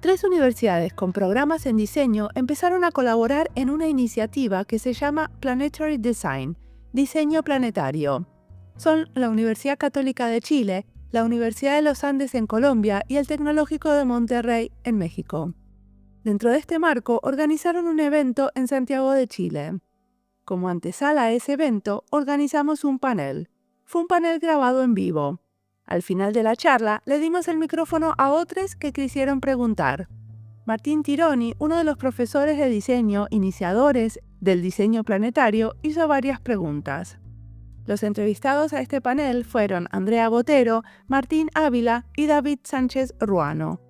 Tres universidades con programas en diseño empezaron a colaborar en una iniciativa que se llama Planetary Design, diseño planetario. Son la Universidad Católica de Chile, la Universidad de los Andes en Colombia y el Tecnológico de Monterrey en México. Dentro de este marco, organizaron un evento en Santiago de Chile. Como antesala a ese evento, organizamos un panel. Fue un panel grabado en vivo. Al final de la charla, le dimos el micrófono a otros que quisieron preguntar. Martín Tironi, uno de los profesores de diseño iniciadores del diseño planetario, hizo varias preguntas. Los entrevistados a este panel fueron Andrea Botero, Martín Ávila y David Sánchez Ruano.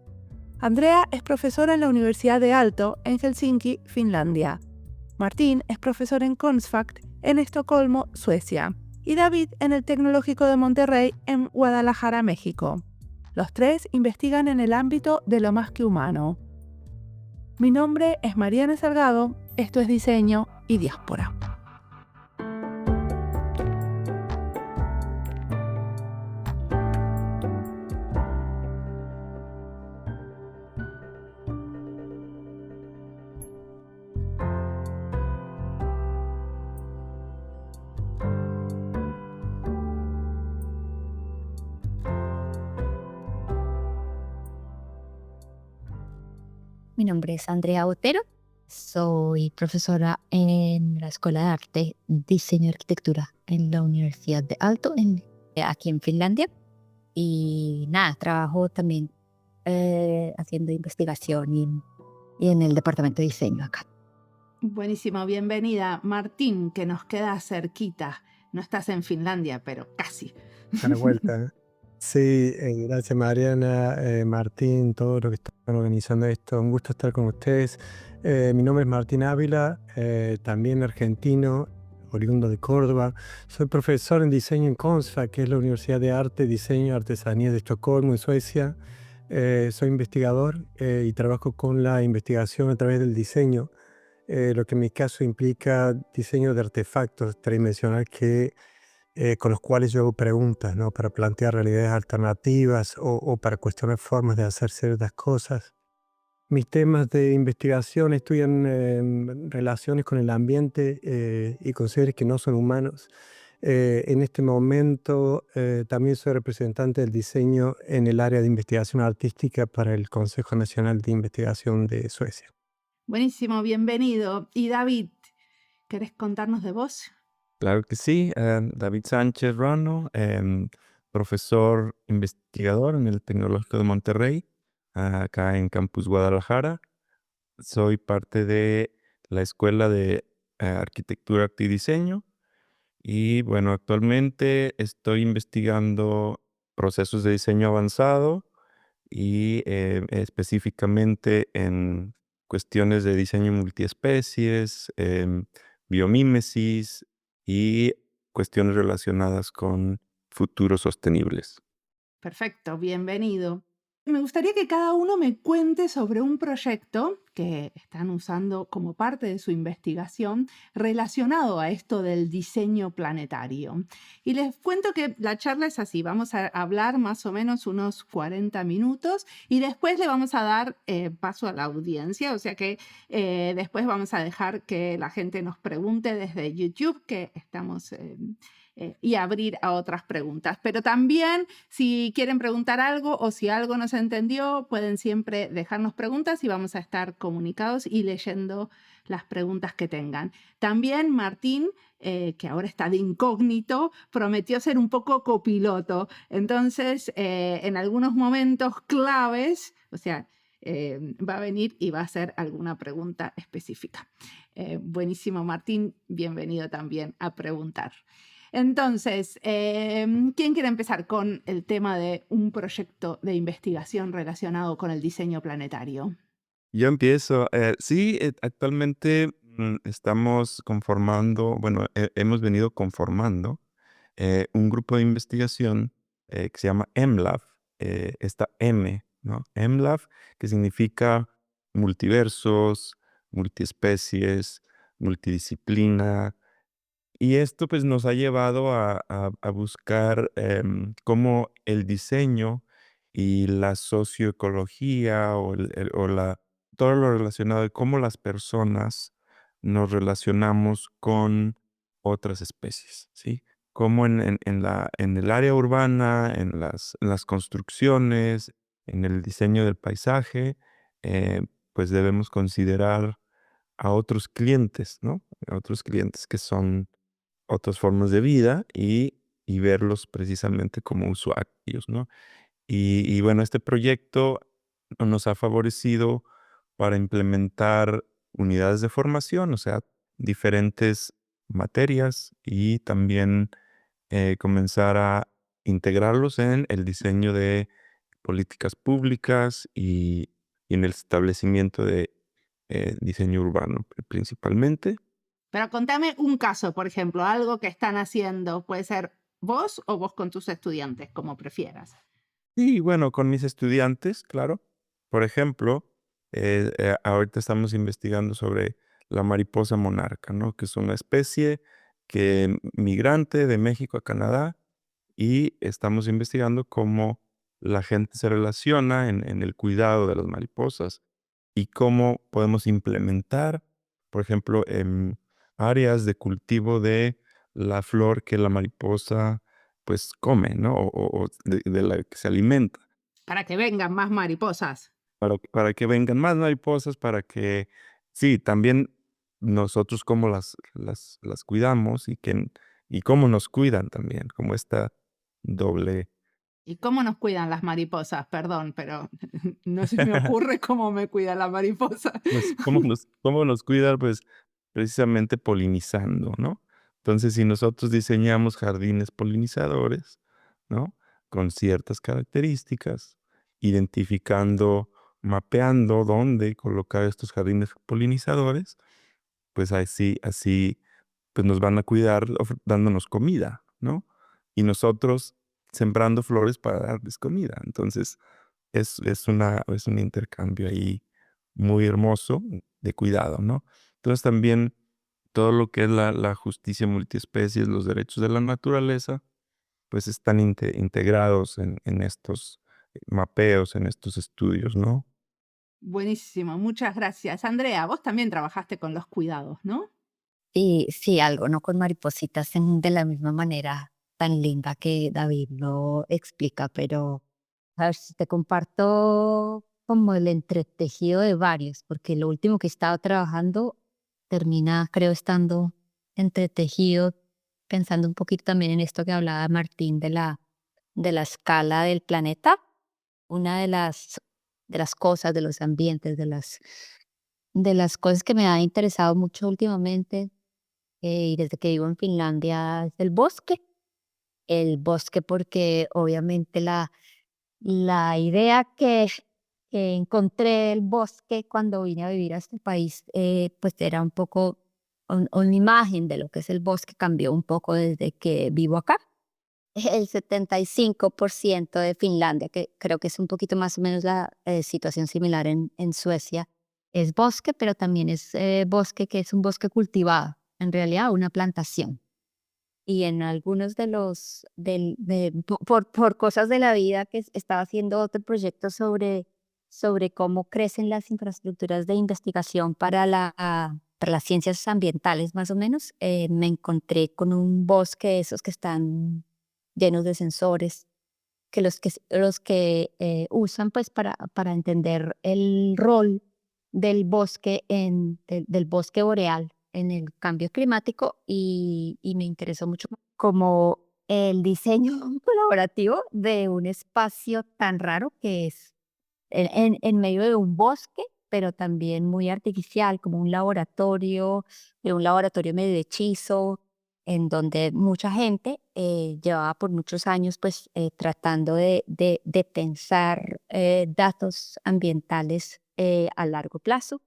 Andrea es profesora en la Universidad de Aalto, en Helsinki, Finlandia. Martín es profesor en Konstfack, en Estocolmo, Suecia. Y David en el Tecnológico de Monterrey, en Guadalajara, México. Los tres investigan en el ámbito de lo más que humano. Mi nombre es Mariana Salgado, esto es Diseño y Diáspora. Mi nombre es Andrea Botero, soy profesora en la Escuela de Arte, Diseño y Arquitectura en la Universidad de Aalto, aquí en Finlandia. Y nada, trabajo también haciendo investigación y en el departamento de diseño acá. Buenísimo, bienvenida. Martín, que nos queda cerquita. No estás en Finlandia, pero casi. A la vuelta. Sí, gracias Mariana, Martín, todo lo que están organizando esto. Un gusto estar con ustedes. Mi nombre es Martín Ávila, también argentino, oriundo de Córdoba. Soy profesor en diseño en Konstfack, que es la Universidad de Arte, Diseño y Artesanía de Estocolmo, en Suecia. Soy investigador y trabajo con la investigación a través del diseño, lo que en mi caso implica diseño de artefactos tridimensionales con los cuales yo hago preguntas, ¿no? Para plantear realidades alternativas o para cuestionar formas de hacer ciertas cosas. Mis temas de investigación estudian relaciones con el ambiente y con seres que no son humanos. En este momento también soy representante del diseño en el área de investigación artística para el Consejo Nacional de Investigación de Suecia. Buenísimo, bienvenido. Y David, ¿querés contarnos de vos? Claro que sí, David Sánchez Ruano, profesor investigador en el Tecnológico de Monterrey, acá en Campus Guadalajara. Soy parte de la Escuela de Arquitectura, Arte y Diseño y bueno, actualmente estoy investigando procesos de diseño avanzado y específicamente en cuestiones de diseño multiespecies, biomímesis y cuestiones relacionadas con futuros sostenibles. Perfecto, bienvenido. Me gustaría que cada uno me cuente sobre un proyecto que están usando como parte de su investigación relacionado a esto del diseño planetario. Y les cuento que la charla es así, vamos a hablar más o menos unos 40 minutos y después le vamos a dar paso a la audiencia, o sea que después vamos a dejar que la gente nos pregunte desde YouTube, que estamos... y abrir a otras preguntas. Pero también, si quieren preguntar algo o si algo no se entendió, pueden siempre dejarnos preguntas y vamos a estar comunicados y leyendo las preguntas que tengan. También Martín, que ahora está de incógnito, prometió ser un poco copiloto. Entonces, en algunos momentos claves, o sea, va a venir y va a hacer alguna pregunta específica. Buenísimo, Martín, bienvenido también a preguntar. Entonces, ¿quién quiere empezar con el tema de un proyecto de investigación relacionado con el diseño planetario? Yo empiezo. Sí, actualmente estamos conformando, bueno, hemos venido conformando un grupo de investigación que se llama MLAB, esta M, ¿no? MLAB, que significa multiversos, multiespecies, multidisciplina. Y esto pues nos ha llevado a buscar cómo el diseño y la socioecología todo lo relacionado de cómo las personas nos relacionamos con otras especies, ¿sí? Cómo en el área urbana, en las construcciones, en el diseño del paisaje, pues debemos considerar a otros clientes, ¿no? A otros clientes que son otras formas de vida y verlos precisamente como usuarios, ¿no? Y bueno, este proyecto nos ha favorecido para implementar unidades de formación, o sea, diferentes materias y también comenzar a integrarlos en el diseño de políticas públicas y en el establecimiento de diseño urbano principalmente. Pero contame un caso, por ejemplo, algo que están haciendo. Puede ser vos o vos con tus estudiantes, como prefieras. Y bueno, con mis estudiantes, claro. Por ejemplo, ahorita estamos investigando sobre la mariposa monarca, ¿no? Que es una especie que migrante de México a Canadá y estamos investigando cómo la gente se relaciona en el cuidado de las mariposas y cómo podemos implementar, por ejemplo, áreas de cultivo de la flor que la mariposa pues come, ¿no? O de la que se alimenta, Para que vengan más mariposas. para que vengan más mariposas, para que, sí, también nosotros cómo las cuidamos y cómo nos cuidan también, como esta doble. ¿Y cómo nos cuidan las mariposas? Perdón, pero no se me ocurre cómo me cuida la mariposa. Pues, cómo nos cuida? Pues, precisamente polinizando, ¿no? Entonces, si nosotros diseñamos jardines polinizadores, ¿no? Con ciertas características, identificando, mapeando dónde colocar estos jardines polinizadores, pues, así, pues, nos van a cuidar dándonos comida, ¿no? Y nosotros sembrando flores para darles comida. Entonces, es un intercambio ahí muy hermoso de cuidado, ¿no? Entonces también todo lo que es la justicia multiespecies, los derechos de la naturaleza, pues están integrados en estos mapeos, en estos estudios, ¿no? Buenísimo, muchas gracias. Andrea, vos también trabajaste con los cuidados, ¿no? Y sí, algo, no con maripositas de la misma manera tan linda que David lo explica, pero a ver si te comparto como el entretejido de varios, porque lo último que he estado trabajando termina, creo, estando entretejido, pensando un poquito también en esto que hablaba Martín de la escala del planeta. Una de las cosas, de los ambientes, de las cosas que me ha interesado mucho últimamente y desde que vivo en Finlandia es el bosque. El bosque porque obviamente la idea que encontré del bosque cuando vine a vivir a este país, pues era un poco, una imagen de lo que es el bosque cambió un poco desde que vivo acá. El 75% de Finlandia, que creo que es un poquito más o menos la situación similar en Suecia, es bosque, pero también es bosque que es un bosque cultivado, en realidad una plantación. Y en algunos de los, por cosas de la vida que estaba haciendo otro proyecto sobre cómo crecen las infraestructuras de investigación para las ciencias ambientales, más o menos, me encontré con un bosque de esos que están llenos de sensores, que los que usan pues para entender el rol del bosque del bosque boreal en el cambio climático y me interesó mucho como el diseño colaborativo de un espacio tan raro que es en medio de un bosque, pero también muy artificial, como un laboratorio, de un laboratorio medio hechizo, en donde mucha gente llevaba por muchos años pues tratando de pensar datos ambientales a largo plazo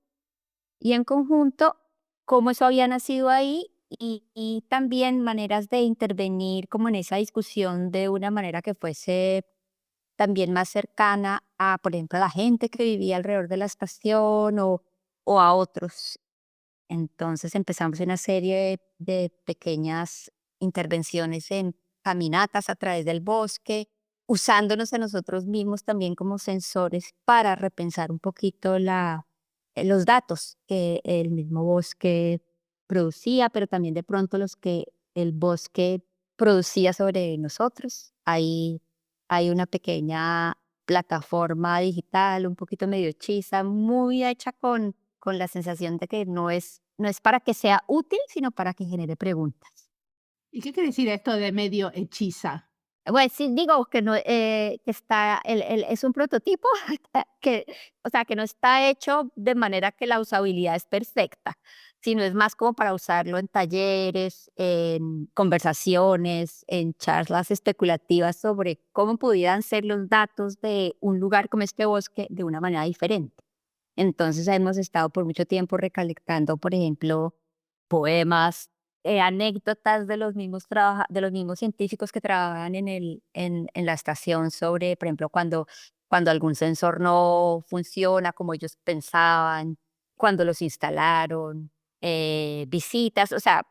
y en conjunto cómo eso había nacido ahí y también maneras de intervenir como en esa discusión de una manera que fuese también más cercana a, por ejemplo, a la gente que vivía alrededor de la estación o a otros. Entonces empezamos una serie de pequeñas intervenciones en caminatas a través del bosque, usándonos a nosotros mismos también como sensores para repensar un poquito los datos que el mismo bosque producía, pero también de pronto los que el bosque producía sobre nosotros. Hay una pequeña plataforma digital, un poquito medio hechiza, muy hecha con la sensación de que no es para que sea útil, sino para que genere preguntas. ¿Y qué quiere decir esto de medio hechiza? Bueno, sí, digo que no, que está, es un prototipo que, o sea, que no está hecho de manera que la usabilidad es perfecta, sino es más como para usarlo en talleres, en conversaciones, en charlas especulativas sobre cómo pudieran ser los datos de un lugar como este bosque de una manera diferente. Entonces hemos estado por mucho tiempo recolectando, por ejemplo, poemas, anécdotas de los mismos científicos que trabajan en la estación sobre, por ejemplo, cuando algún sensor no funciona como ellos pensaban, cuando los instalaron, visitas, o sea,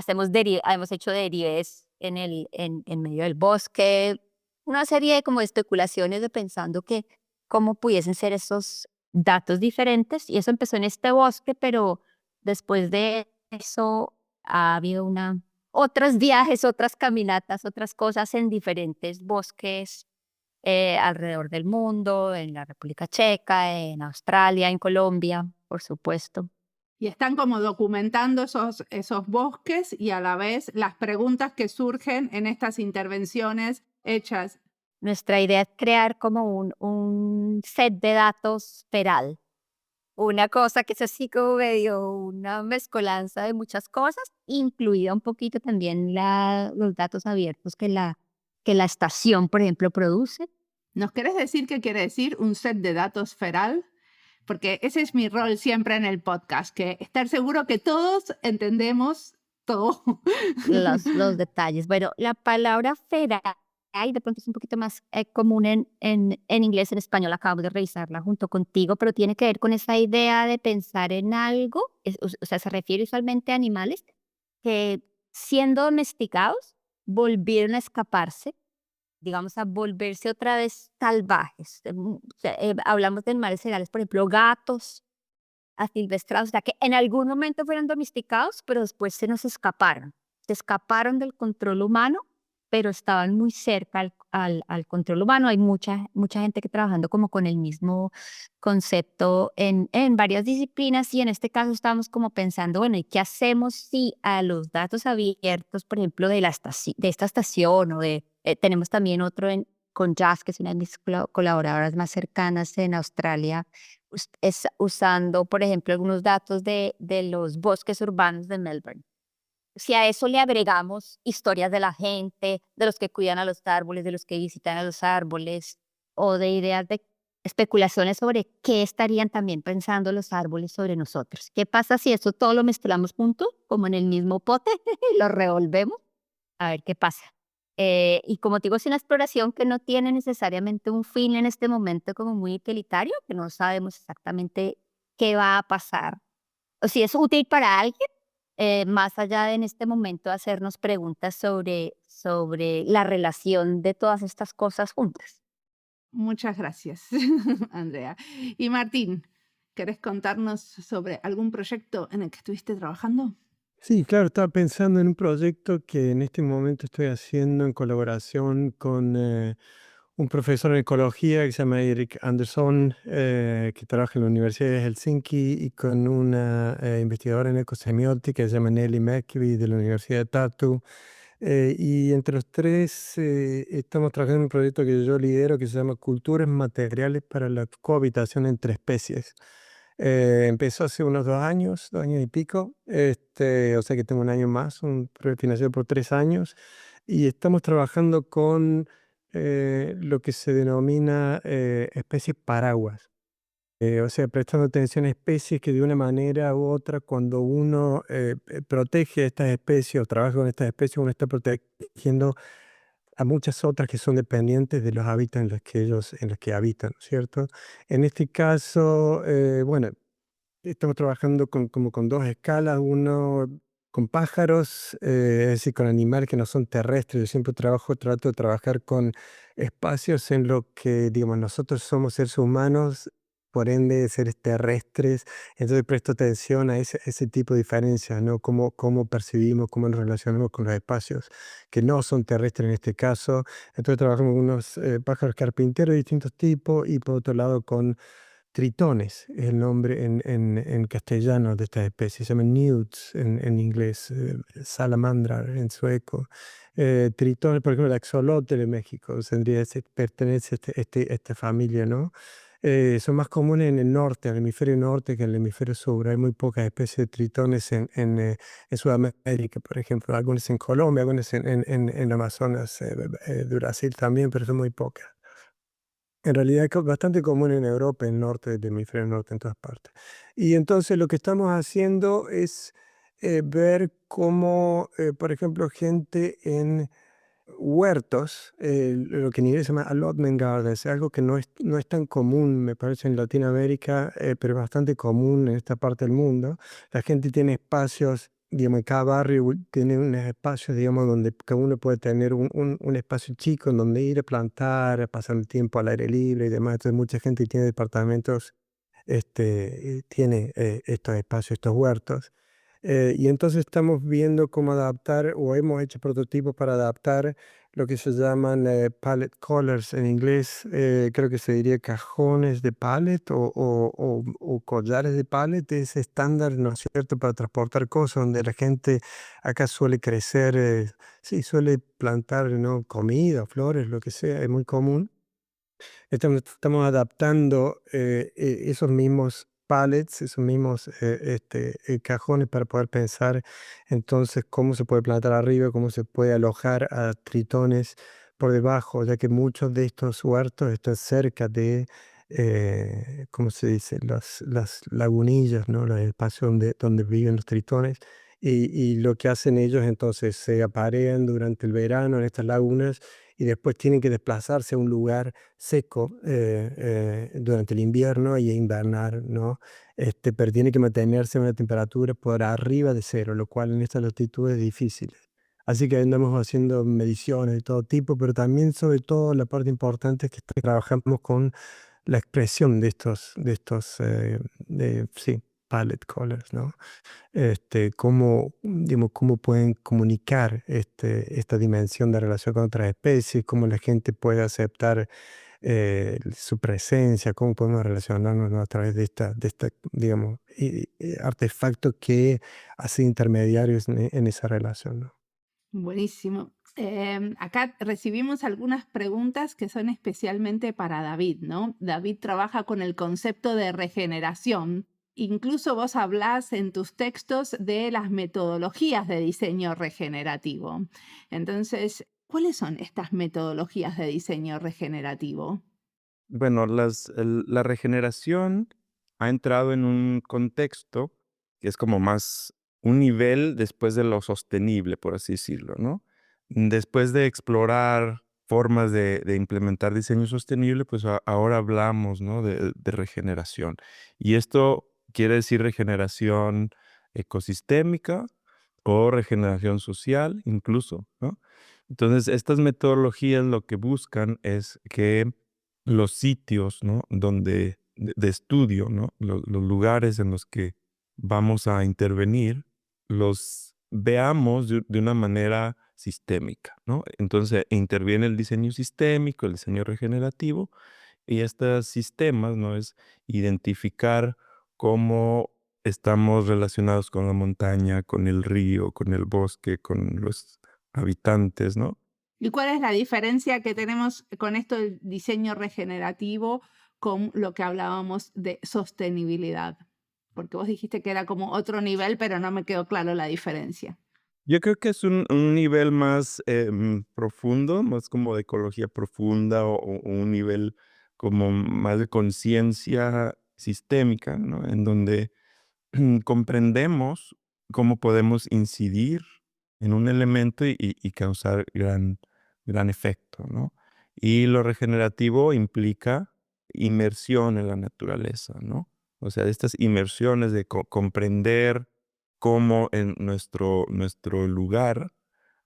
hemos hecho derives en medio del bosque, una serie de como especulaciones de pensando que cómo pudiesen ser esos datos diferentes, y eso empezó en este bosque, pero después de eso ha habido otros viajes, otras caminatas, otras cosas en diferentes bosques alrededor del mundo, en la República Checa, en Australia, en Colombia, por supuesto. Y están como documentando esos bosques y a la vez las preguntas que surgen en estas intervenciones hechas. Nuestra idea es crear como un set de datos feral. Una cosa que es así como medio una mezcolanza de muchas cosas, incluida un poquito también los datos abiertos que la estación, por ejemplo, produce. ¿Nos querés decir qué quiere decir un set de datos feral? Porque ese es mi rol siempre en el podcast, que estar seguro que todos entendemos todo. Los detalles. Bueno, la palabra feral, de pronto es un poquito más común en inglés, en español, acabo de revisarla junto contigo, pero tiene que ver con esa idea de pensar en algo, o sea, se refiere usualmente a animales que siendo domesticados volvieron a escaparse, digamos, a volverse otra vez salvajes. O sea, hablamos de animales cereales, por ejemplo, gatos asilvestrados, o sea, que en algún momento fueron domesticados, pero después se nos escaparon. Se escaparon del control humano, pero estaban muy cerca al control humano. Hay mucha gente que trabajando como con el mismo concepto en varias disciplinas, y en este caso estamos como pensando, bueno, ¿y qué hacemos si a los datos abiertos, por ejemplo, de esta estación o tenemos también otro con Jazz, que es una de mis colaboradoras más cercanas en Australia, es usando, por ejemplo, algunos datos de los bosques urbanos de Melbourne. Si a eso le agregamos historias de la gente, de los que cuidan a los árboles, de los que visitan a los árboles, o de ideas de especulaciones sobre qué estarían también pensando los árboles sobre nosotros. ¿Qué pasa si eso todo lo mezclamos junto, como en el mismo pote, y lo revolvemos? A ver qué pasa. Y como te digo, es una exploración que no tiene necesariamente un fin en este momento como muy utilitario, que no sabemos exactamente qué va a pasar o si es útil para alguien, más allá de en este momento hacernos preguntas sobre la relación de todas estas cosas juntas. Muchas gracias, Andrea. Y Martín, ¿querés contarnos sobre algún proyecto en el que estuviste trabajando? Sí, claro, estaba pensando en un proyecto que en este momento estoy haciendo en colaboración con un profesor en ecología que se llama Erik Andersson, que trabaja en la Universidad de Helsinki, y con una investigadora en ecosemiótica que se llama Nelly Mäkvi de la Universidad de Tartu. Y entre los tres estamos trabajando en un proyecto que yo lidero que se llama Culturas Materiales para la Cohabitación entre Especies. Empezó hace unos 2 años, 2 años y pico, o sea que tengo un año más, financiado por 3 años, y estamos trabajando con lo que se denomina especies paraguas. O sea, prestando atención a especies que de una manera u otra, cuando uno protege estas especies o trabaja con estas especies, uno está protegiendo a muchas otras que son dependientes de los hábitats en los que habitan, ¿cierto? En este caso, bueno, estamos trabajando como con dos escalas. Uno con pájaros, es decir, con animales que no son terrestres. Yo siempre trato de trabajar con espacios en los que, digamos, nosotros somos seres humanos, por ende, seres terrestres. Entonces presto atención a ese tipo de diferencias, ¿no? Cómo percibimos, cómo nos relacionamos con los espacios que no son terrestres en este caso. Entonces trabajamos con unos pájaros carpinteros de distintos tipos y por otro lado con tritones, es el nombre en castellano de esta especie, se llaman newts en inglés, salamandra en sueco. Tritones, por ejemplo, el axolotl de México, pertenece a esta familia, ¿no? Son más comunes en el norte, en el hemisferio norte que en el hemisferio sur. Hay muy pocas especies de tritones en Sudamérica, por ejemplo, algunas en Colombia, algunas en Amazonas, de Brasil también, pero son muy pocas. En realidad es bastante común en Europa, en el norte del hemisferio norte, en todas partes. Y entonces lo que estamos haciendo es ver cómo, por ejemplo, gente en huertos, lo que en inglés se llama allotment gardens, algo que no es tan común, me parece, en Latinoamérica, pero bastante común en esta parte del mundo. La gente tiene espacios, digamos, en cada barrio tiene unos espacios, digamos, donde cada uno puede tener un espacio chico en donde ir a plantar, a pasar el tiempo al aire libre y demás. Entonces mucha gente tiene departamentos, tiene estos espacios, estos huertos. Y entonces estamos viendo cómo adaptar, o hemos hecho prototipos para adaptar lo que se llaman pallet collars en inglés. Creo que se diría cajones de pallet o collares de pallet. Es estándar, ¿no es cierto?, para transportar cosas, donde la gente acá suele crecer, sí, suele plantar, ¿no?, comida, flores, lo que sea, es muy común. Estamos adaptando esos mismos pallets, esos mismos cajones para poder pensar entonces cómo se puede plantar arriba, cómo se puede alojar a tritones por debajo, ya que muchos de estos huertos están cerca de, ¿cómo se dice? Las lagunillas, ¿no? Los espacios donde viven los tritones. Y lo que hacen ellos entonces se aparean durante el verano en estas lagunas y después tienen que desplazarse a un lugar seco durante el invierno y invernar, ¿no? Pero tiene que mantenerse a una temperatura por arriba de cero, lo cual en estas latitudes es difícil. Así que andamos haciendo mediciones de todo tipo, pero también sobre todo la parte importante es que trabajamos con la expresión sí, palette colors, ¿no? Cómo pueden comunicar esta dimensión de relación con otras especies, cómo la gente puede aceptar su presencia, cómo podemos relacionarnos, ¿no?, a través de esta, digamos, artefacto que hace intermediarios en esa relación, ¿no? Buenísimo. Acá recibimos algunas preguntas que son especialmente para David, ¿no? David trabaja con el concepto de regeneración. Incluso vos hablás en tus textos de las metodologías de diseño regenerativo. Entonces, ¿cuáles son estas metodologías de diseño regenerativo? Bueno, la regeneración ha entrado en un contexto que es como más un nivel después de lo sostenible, por así decirlo, ¿no? Después de explorar formas de implementar diseño sostenible, pues ahora hablamos, ¿no?, de regeneración. Y esto quiere decir regeneración ecosistémica o regeneración social incluso, ¿no? Entonces, estas metodologías lo que buscan es que los sitios, ¿no?, donde de estudio, ¿no?, los lugares en los que vamos a intervenir, los veamos de una manera sistémica, ¿no? Entonces, interviene el diseño sistémico, el diseño regenerativo, y estos sistemas, ¿no?, es identificar cómo estamos relacionados con la montaña, con el río, con el bosque, con los habitantes, ¿no? ¿Y cuál es la diferencia que tenemos con esto del diseño regenerativo con lo que hablábamos de sostenibilidad? Porque vos dijiste que era como otro nivel, pero no me quedó claro la diferencia. Yo creo que es un nivel más profundo, más como de ecología profunda o un nivel como más de conciencia sistémica, ¿no? En donde comprendemos cómo podemos incidir en un elemento y causar gran efecto, ¿no? Y lo regenerativo implica inmersión en la naturaleza, ¿no? O sea, estas inmersiones de comprender cómo en nuestro lugar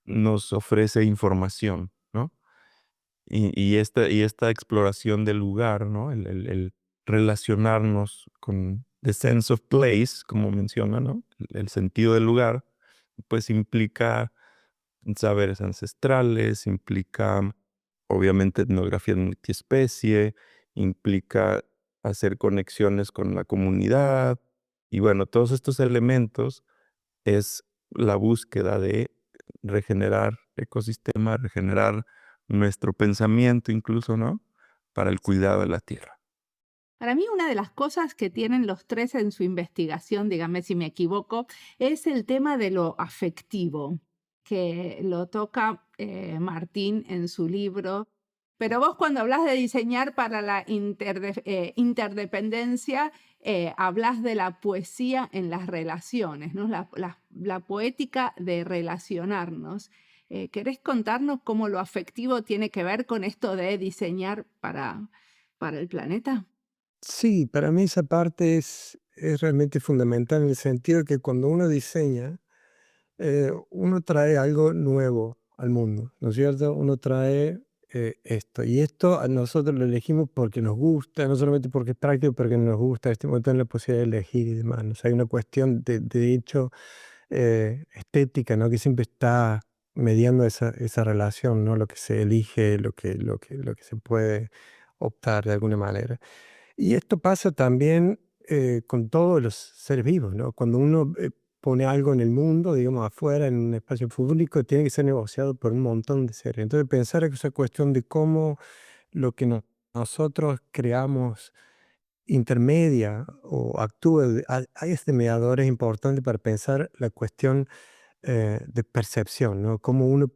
nos ofrece información, ¿no? Y esta exploración del lugar, ¿no? El relacionarnos con the sense of place, como menciona, ¿no? El sentido del lugar, pues implica saberes ancestrales, implica obviamente etnografía multiespecie, implica hacer conexiones con la comunidad. Y bueno, todos estos elementos es la búsqueda de regenerar ecosistemas, regenerar nuestro pensamiento incluso, ¿no? Para el cuidado de la tierra. Para mí una de las cosas que tienen los tres en su investigación, dígame si me equivoco, es el tema de lo afectivo, que lo toca Martín en su libro. Pero vos cuando hablas de diseñar para la interdependencia, hablas de la poesía en las relaciones, ¿no? La poética de relacionarnos. ¿Querés contarnos cómo lo afectivo tiene que ver con esto de diseñar para el planeta? Sí, para mí esa parte es realmente fundamental en el sentido que cuando uno diseña, uno trae algo nuevo al mundo, ¿no es cierto? Uno trae esto. Y esto a nosotros lo elegimos porque nos gusta, no solamente porque es práctico, porque nos gusta, este momento en la posibilidad de elegir y demás. ¿No? O sea, hay una cuestión de hecho estética, ¿no? Que siempre está mediando esa relación, ¿no? Lo que se elige, lo que se puede optar de alguna manera. Y esto pasa también con todos los seres vivos, ¿no? Cuando uno pone algo en el mundo, digamos afuera, en un espacio público, tiene que ser negociado por un montón de seres. Entonces pensar esa cuestión de cómo lo que nosotros creamos intermedia o actúa, hay este mediador es importante para pensar la cuestión de percepción, ¿no? Cómo uno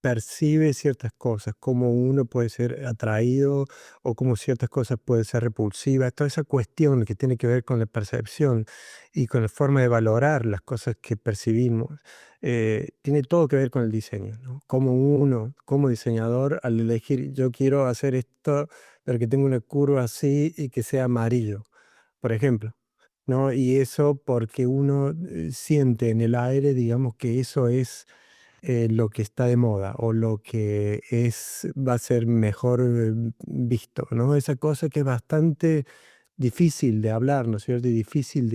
percibe ciertas cosas, cómo uno puede ser atraído o cómo ciertas cosas pueden ser repulsivas. Toda esa cuestión que tiene que ver con la percepción y con la forma de valorar las cosas que percibimos, tiene todo que ver con el diseño, ¿no? Como uno, como diseñador, al elegir, yo quiero hacer esto, pero que tenga una curva así y que sea amarillo, por ejemplo. ¿No? Y eso porque uno siente en el aire, digamos, que eso es lo que está de moda o lo que va a ser mejor visto, ¿no? Esa cosa que es bastante difícil de hablar, ¿no es cierto? Y difícil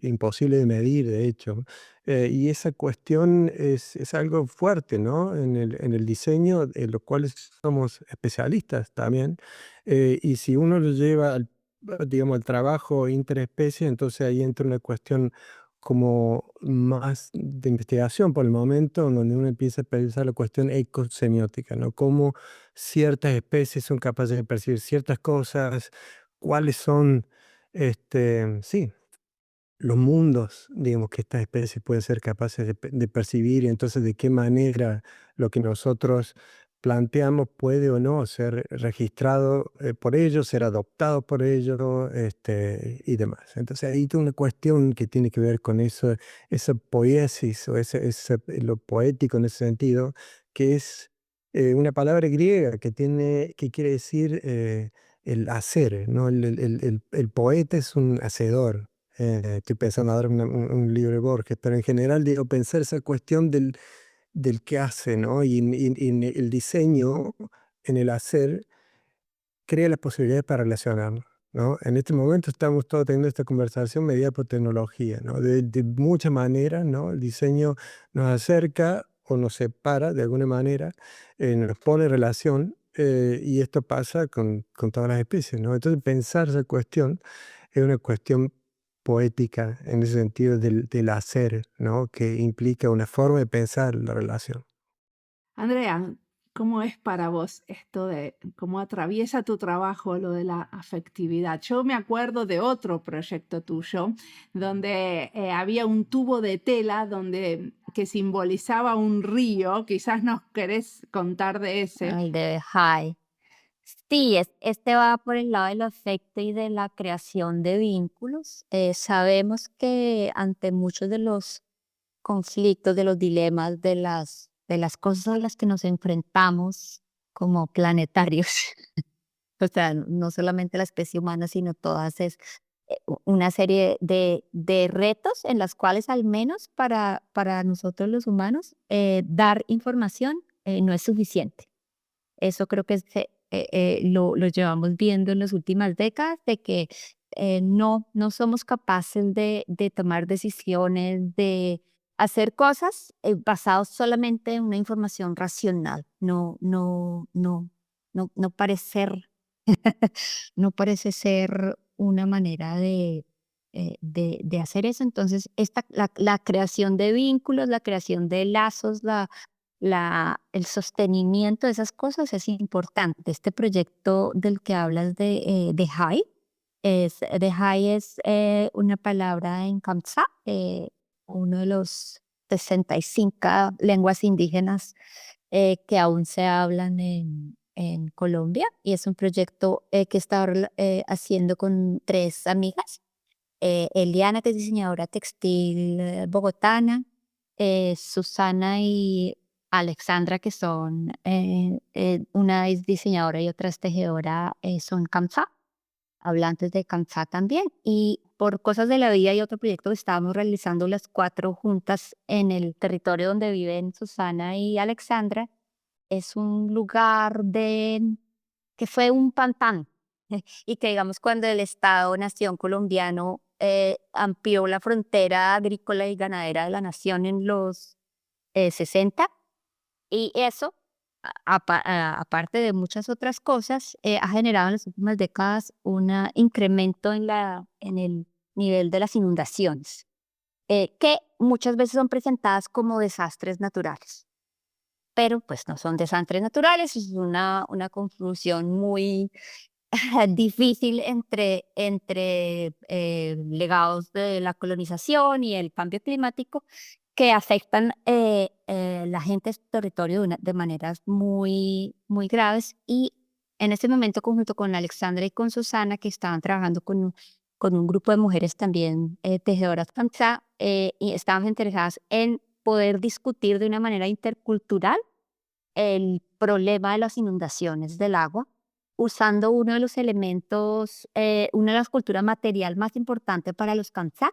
imposible de medir, de hecho. Y esa cuestión es algo fuerte, ¿no? En el diseño, en lo cual somos especialistas también. Y si uno lo lleva digamos, al trabajo interespecie, entonces ahí entra una cuestión como más de investigación por el momento, en donde uno empieza a pensar la cuestión ecosemiótica, ¿no? Cómo ciertas especies son capaces de percibir ciertas cosas, cuáles son, sí, los mundos, digamos, que estas especies pueden ser capaces de percibir, y entonces de qué manera lo que nosotros planteamos puede o no ser registrado por ellos, ser adoptado por ellos, y demás. Entonces ahí hay una cuestión que tiene que ver con eso, esa poiesis o lo poético en ese sentido, que es una palabra griega que quiere decir el hacer, ¿no? El poeta es un hacedor. Estoy pensando ahora en un libro de Borges, pero en general digo pensar esa cuestión del qué hace, ¿no? Y en el diseño, en el hacer, crea las posibilidades para relacionarnos, ¿no? En este momento estamos todos teniendo esta conversación mediada por tecnología, ¿no? De muchas maneras, ¿no? El diseño nos acerca o nos separa de alguna manera, nos pone en relación, y esto pasa con todas las especies, ¿no? Entonces pensar esa cuestión es una cuestión poética en ese sentido del hacer, ¿no? Que implica una forma de pensar la relación. Andrea, ¿cómo es para vos esto de cómo atraviesa tu trabajo lo de la afectividad? Yo me acuerdo de otro proyecto tuyo donde había un tubo de tela que simbolizaba un río. Quizás nos querés contar de ese. El de High. Sí, este va por el lado del afecto y de la creación de vínculos. Sabemos que ante muchos de los conflictos, de los dilemas, de las cosas a las que nos enfrentamos como planetarios, o sea, no solamente la especie humana, sino todas una serie de retos en las cuales al menos para nosotros los humanos dar información no es suficiente. Eso creo que lo llevamos viendo en las últimas décadas, de que no somos capaces de tomar decisiones, de hacer cosas basados solamente en una información racional. No parece ser, no parece ser una manera de hacer eso. Entonces, la creación de vínculos, la creación de lazos, el sostenimiento de esas cosas es importante. Este proyecto del que hablas de Hai, de Hai es una palabra en Kamsa, uno de los 65 lenguas indígenas que aún se hablan en Colombia, y es un proyecto que está haciendo con 3 amigas. Eliana, que es diseñadora textil bogotana, Susana y Alexandra, que son, una es diseñadora y otra es tejedora, son Kamsa, hablantes de Kamsa también. Y por cosas de la vida y otro proyecto que estábamos realizando las 4 juntas en el territorio donde viven Susana y Alexandra, es un lugar que fue un pantano. Y que digamos cuando el Estado-nación colombiano amplió la frontera agrícola y ganadera de la nación en los 60, y eso, aparte de muchas otras cosas, ha generado en las últimas décadas un incremento en el nivel de las inundaciones, que muchas veces son presentadas como desastres naturales. Pero pues no son desastres naturales, es una conclusión muy difícil entre legados de la colonización y el cambio climático, que afectan la gente de este territorio de maneras muy, muy graves. Y en este momento, conjunto con Alexandra y con Susana, que estaban trabajando con un grupo de mujeres también tejedoras Kamsa, y estábamos interesadas en poder discutir de una manera intercultural el problema de las inundaciones del agua, usando uno de los elementos, una de las culturas material más importantes para los Kamsa,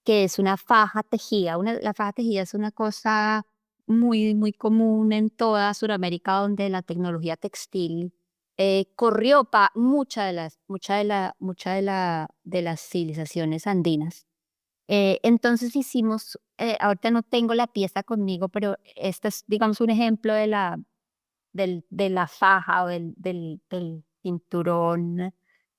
que es una faja tejida. La faja tejida es una cosa muy, muy común en toda Sudamérica, donde la tecnología textil corrió para mucha de las civilizaciones andinas. Entonces hicimos, ahorita no tengo la pieza conmigo, pero este es, digamos, un ejemplo de la faja o del cinturón,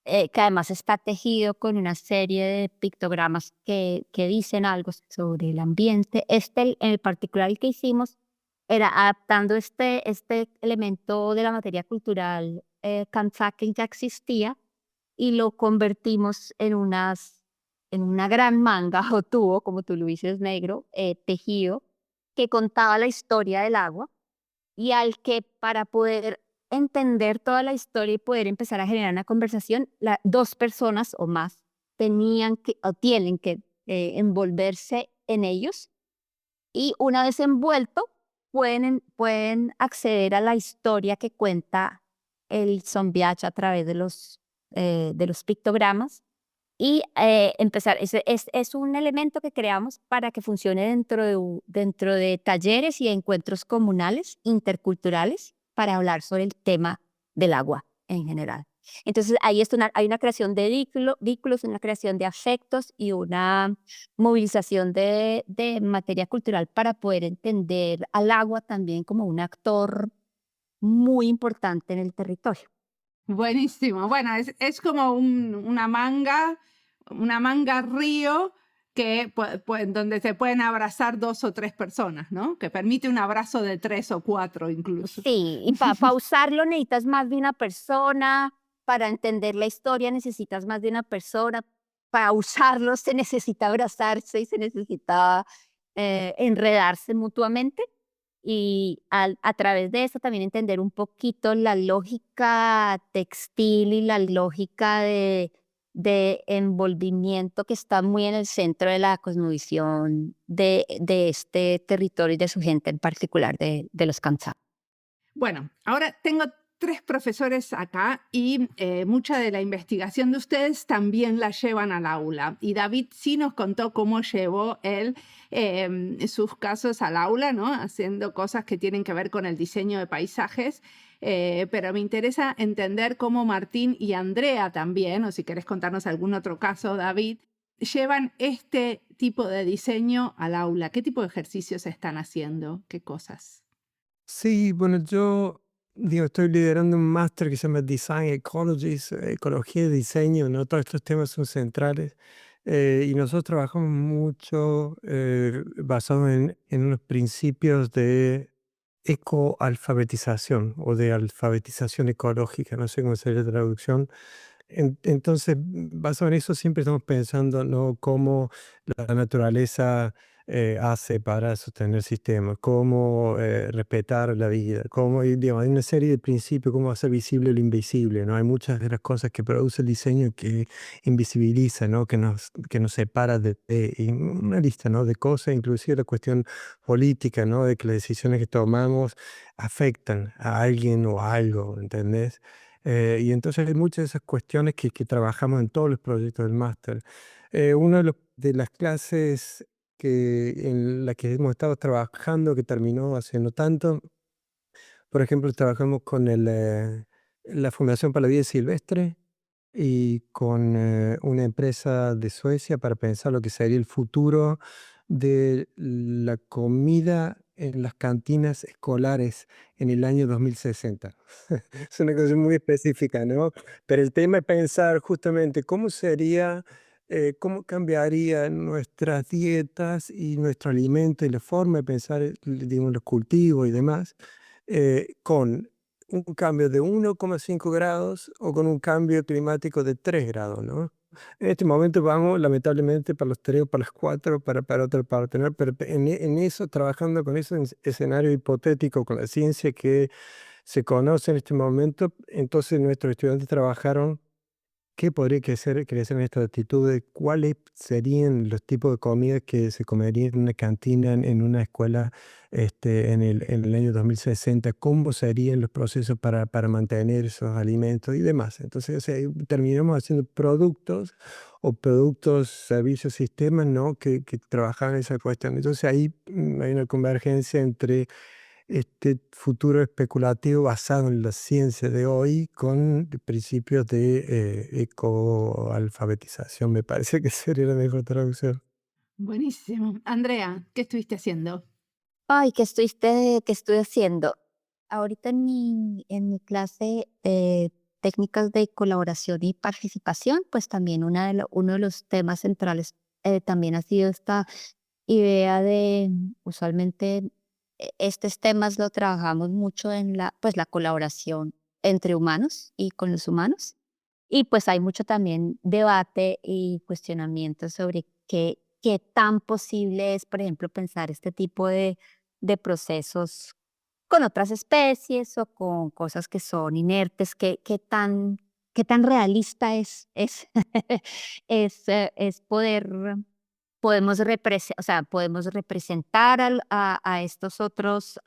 que además está tejido con una serie de pictogramas que dicen algo sobre el ambiente. En el particular, el que hicimos era adaptando este elemento de la materia cultural Kamsa, que ya existía, y lo convertimos en una gran manga o tubo, como tú lo dices, negro, tejido, que contaba la historia del agua, y al que, para poder entender toda la historia y poder empezar a generar una conversación, 2 personas o más tienen que envolverse en ellos, y una vez envuelto pueden acceder a la historia que cuenta el Zombiach a través de los pictogramas, y empezar. Es un elemento que creamos para que funcione dentro de talleres y encuentros comunales, interculturales, para hablar sobre el tema del agua en general. Entonces, ahí hay una creación de vínculos, una creación de afectos y una movilización de materia cultural para poder entender al agua también como un actor muy importante en el territorio. Buenísimo. Bueno, es como una manga río que donde se pueden abrazar 2 o 3 personas, ¿no? Que permite un abrazo de 3 o 4 incluso. Sí, y para usarlo necesitas más de una persona, para entender la historia necesitas más de una persona, para usarlo se necesita abrazarse y se necesita enredarse mutuamente, y a través de eso también entender un poquito la lógica textil y la lógica de envolvimiento que está muy en el centro de la cosmovisión de este territorio y de su gente en particular, de los Kamsa. Bueno, ahora tengo tres profesores acá y mucha de la investigación de ustedes también la llevan al aula. Y David sí nos contó cómo llevó él sus casos al aula, ¿no? Haciendo cosas que tienen que ver con el diseño de paisajes. Pero me interesa entender cómo Martín y Andrea también, o si querés contarnos algún otro caso, David, llevan este tipo de diseño al aula. ¿Qué tipo de ejercicios están haciendo? ¿Qué cosas? Sí, bueno, yo estoy liderando un máster que se llama Design Ecologies, ecología y diseño, ¿no? Todos estos temas son centrales. Y nosotros trabajamos mucho basado en unos principios de ecoalfabetización o de alfabetización ecológica, no sé cómo sería la traducción. Entonces, basado en eso, siempre estamos pensando, ¿no? Cómo la naturaleza hace para sostener sistemas, cómo respetar la vida, cómo, y, digamos, hay una serie de principios, cómo hacer visible lo invisible, ¿no? Hay muchas de las cosas que produce el diseño que invisibiliza, ¿no? Que nos separa y una lista, ¿no? De cosas, inclusive la cuestión política, ¿no? De que las decisiones que tomamos afectan a alguien o a algo, ¿entendés? Y entonces hay muchas de esas cuestiones que trabajamos en todos los proyectos del máster. Una de las clases en la que hemos estado trabajando, que terminó hace no tanto, por ejemplo, trabajamos con la Fundación para la Vida Silvestre y con una empresa de Suecia para pensar lo que sería el futuro de la comida en las cantinas escolares en el año 2060. Es una cosa muy específica, ¿no? Pero el tema es pensar justamente cómo sería, cómo cambiaría nuestras dietas y nuestro alimento y la forma de pensar, digamos, los cultivos y demás, con un cambio de 1,5 grados o con un cambio climático de 3 grados, ¿no? En este momento vamos lamentablemente para los 3 o para los 4, para otra parte, ¿no? Pero en eso, trabajando con ese escenario hipotético, con la ciencia que se conoce en este momento, entonces nuestros estudiantes trabajaron qué podría crecer en esta actitud de cuáles serían los tipos de comidas que se comerían en una cantina, en una escuela, en el año 2060, cómo serían los procesos para mantener esos alimentos y demás. Entonces, o sea, ahí terminamos haciendo productos, servicios, sistemas, ¿no? Que trabajaban esa cuestión. Entonces ahí hay una convergencia entre este futuro especulativo basado en la ciencia de hoy con principios de ecoalfabetización, me parece que sería la mejor traducción. Buenísimo. Andrea, ¿qué estuviste haciendo? Ay, qué estoy haciendo? Ahorita en mi clase de técnicas de colaboración y participación, pues también uno de los temas centrales también ha sido esta idea de, usualmente, estos temas lo trabajamos mucho en la colaboración entre humanos y con los humanos. Y pues hay mucho también debate y cuestionamiento sobre qué tan posible es, por ejemplo, pensar este tipo de procesos con otras especies o con cosas que son inertes, qué tan realista es poder, o sea, podemos representar a estas otras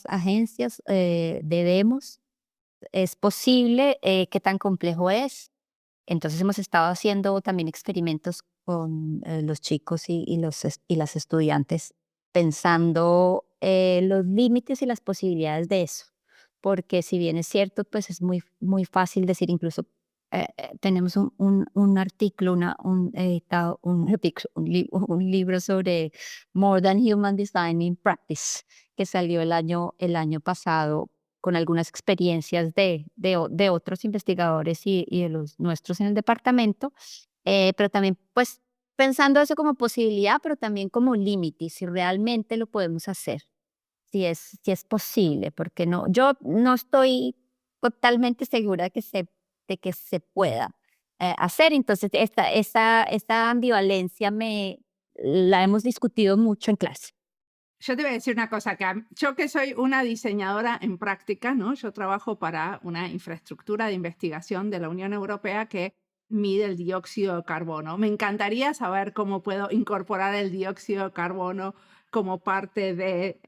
agencias, debemos, es posible, qué tan complejo es. Entonces hemos estado haciendo también experimentos con los chicos y las estudiantes pensando los límites y las posibilidades de eso. Porque si bien es cierto, pues es muy, muy fácil decir, incluso tenemos un artículo, editado, un libro sobre More Than Human Design in Practice, que salió el año pasado con algunas experiencias de otros investigadores y de los nuestros en el departamento, pero también pues pensando eso como posibilidad, pero también como límite, y si realmente lo podemos hacer, si es posible, porque yo no estoy totalmente segura de que se pueda hacer. Entonces, esta ambivalencia la hemos discutido mucho en clase. Yo te voy a decir una cosa, yo que soy una diseñadora en práctica, ¿no? Yo trabajo para una infraestructura de investigación de la Unión Europea que mide el dióxido de carbono. Me encantaría saber cómo puedo incorporar el dióxido de carbono como parte de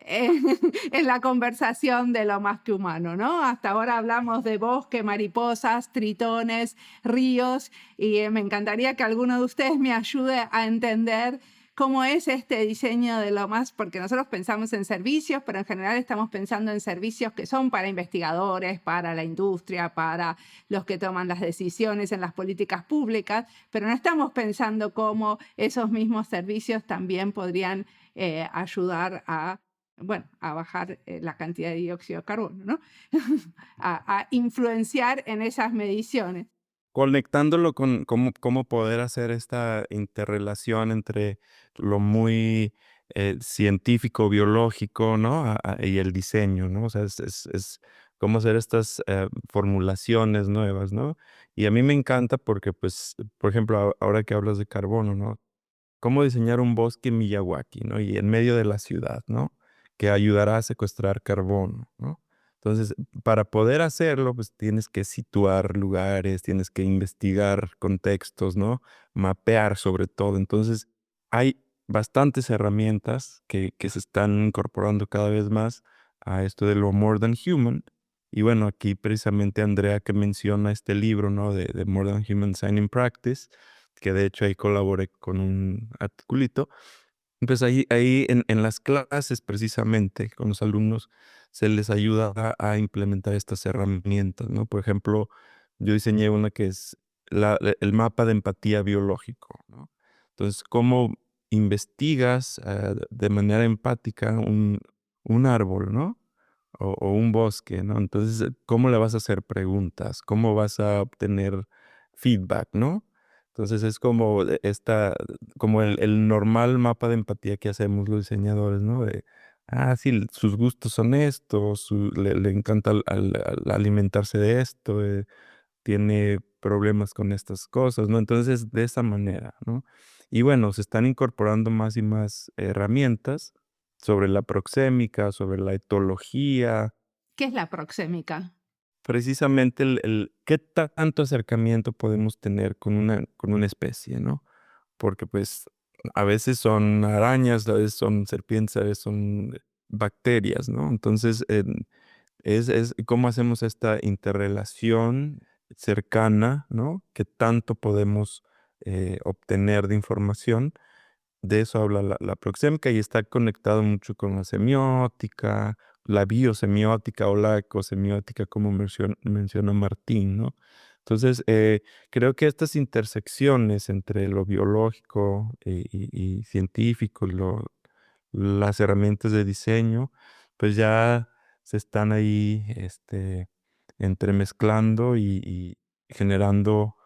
en la conversación de lo más que humano, ¿no? Hasta ahora hablamos de bosque, mariposas, tritones, ríos, y me encantaría que alguno de ustedes me ayude a entender cómo es este diseño de lo más, porque nosotros pensamos en servicios, pero en general estamos pensando en servicios que son para investigadores, para la industria, para los que toman las decisiones en las políticas públicas, pero no estamos pensando cómo esos mismos servicios también podrían ayudar a bajar la cantidad de dióxido de carbono, ¿no? a influenciar en esas mediciones. Conectándolo con cómo poder hacer esta interrelación entre lo muy científico, biológico, ¿no? Y el diseño, ¿no? O sea, es cómo hacer estas formulaciones nuevas, ¿no? Y a mí me encanta porque, pues, por ejemplo, ahora que hablas de carbono, ¿no? Cómo diseñar un bosque en Miyawaki, ¿no? Y en medio de la ciudad, ¿no? Que ayudará a secuestrar carbono, ¿no? Entonces, para poder hacerlo, pues tienes que situar lugares, tienes que investigar contextos, ¿no? Mapear sobre todo. Entonces, hay bastantes herramientas que se están incorporando cada vez más a esto de lo More Than Human. Y bueno, aquí precisamente Andrea que menciona este libro, ¿no? De More Than Human Design in Practice, que de hecho ahí colaboré con un articulito. Pues ahí en las clases precisamente con los alumnos se les ayuda a implementar estas herramientas, ¿no? Por ejemplo, yo diseñé una que es el mapa de empatía biológico, ¿no? Entonces, ¿cómo investigas de manera empática un árbol, ¿no? O un bosque, ¿no? Entonces, ¿cómo le vas a hacer preguntas? ¿Cómo vas a obtener feedback, ¿no? Entonces es como como el normal mapa de empatía que hacemos los diseñadores, ¿no? Sí, sus gustos son estos, le encanta alimentarse de esto, tiene problemas con estas cosas, ¿no? Entonces, de esa manera, ¿no? Y bueno, se están incorporando más y más herramientas sobre la proxémica, sobre la etología. ¿Qué es la proxémica? Precisamente qué tanto acercamiento podemos tener con una especie, ¿no? Porque pues a veces son arañas, a veces son serpientes, a veces son bacterias, ¿no? Entonces es cómo hacemos esta interrelación cercana, ¿no? Que tanto podemos obtener de información. De eso habla la proxémica y está conectado mucho con la semiótica, la biosemiótica o la ecosemiótica, como menciona Martín, ¿no? Entonces, creo que estas intersecciones entre lo biológico y científico, las herramientas de diseño, pues ya se están ahí entremezclando y generando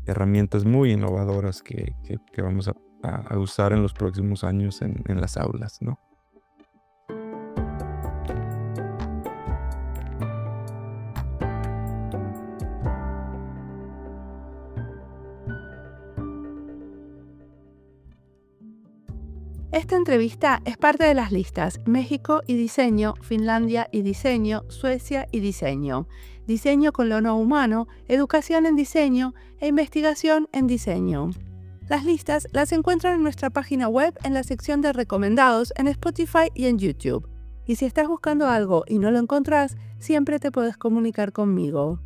herramientas muy innovadoras que vamos a usar en los próximos años en las aulas, ¿no? Esta entrevista es parte de las listas México y Diseño, Finlandia y Diseño, Suecia y Diseño, Diseño con lo no humano, Educación en Diseño e Investigación en Diseño. Las listas las encuentran en nuestra página web en la sección de recomendados en Spotify y en YouTube. Y si estás buscando algo y no lo encontrás, siempre te puedes comunicar conmigo.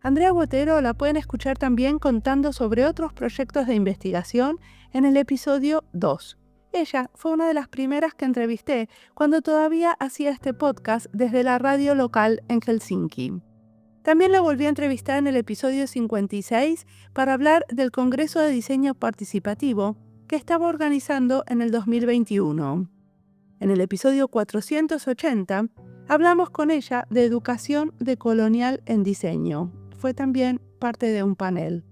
Andrea Botero la pueden escuchar también contando sobre otros proyectos de investigación en el episodio 2. Ella fue una de las primeras que entrevisté cuando todavía hacía este podcast desde la radio local en Helsinki. También la volví a entrevistar en el episodio 56 para hablar del Congreso de Diseño Participativo que estaba organizando en el 2021. En el episodio 480 hablamos con ella de educación decolonial en diseño. Fue también parte de un panel.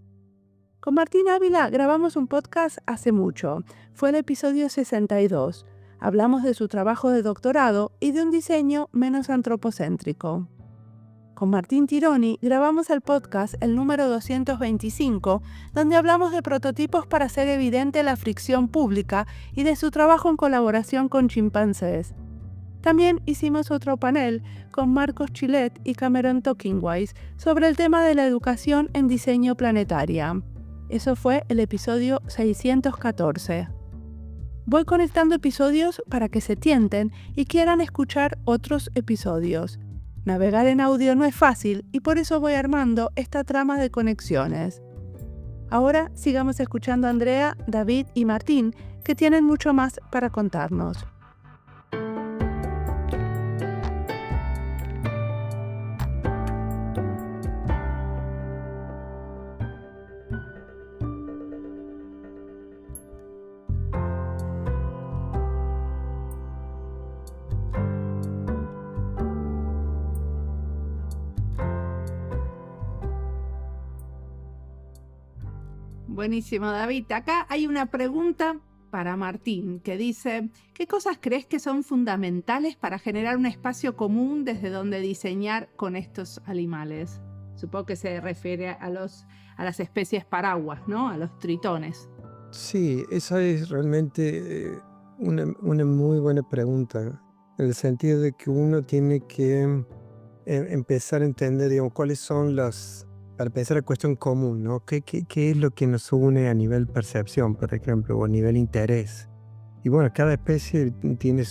Con Martín Ávila grabamos un podcast hace mucho. Fue el episodio 62. Hablamos de su trabajo de doctorado y de un diseño menos antropocéntrico. Con Martín Tironi grabamos el podcast, el número 225, donde hablamos de prototipos para hacer evidente la fricción pública y de su trabajo en colaboración con chimpancés. También hicimos otro panel con Marcos Chilet y Cameron Talkingwise sobre el tema de la educación en diseño planetaria. Eso fue el episodio 614. Voy conectando episodios para que se tienten y quieran escuchar otros episodios. Navegar en audio no es fácil y por eso voy armando esta trama de conexiones. Ahora sigamos escuchando a Andrea, David y Martín, que tienen mucho más para contarnos. Buenísimo, David. Acá hay una pregunta para Martín que dice, ¿qué cosas crees que son fundamentales para generar un espacio común desde donde diseñar con estos animales? Supongo que se refiere a las especies paraguas, ¿no? A los tritones. Sí, esa es realmente una muy buena pregunta, en el sentido de que uno tiene que empezar a entender, digamos, cuáles son para pensar la cuestión común, ¿no? ¿Qué es lo que nos une a nivel percepción, por ejemplo, o a nivel interés? Y bueno, cada especie tiene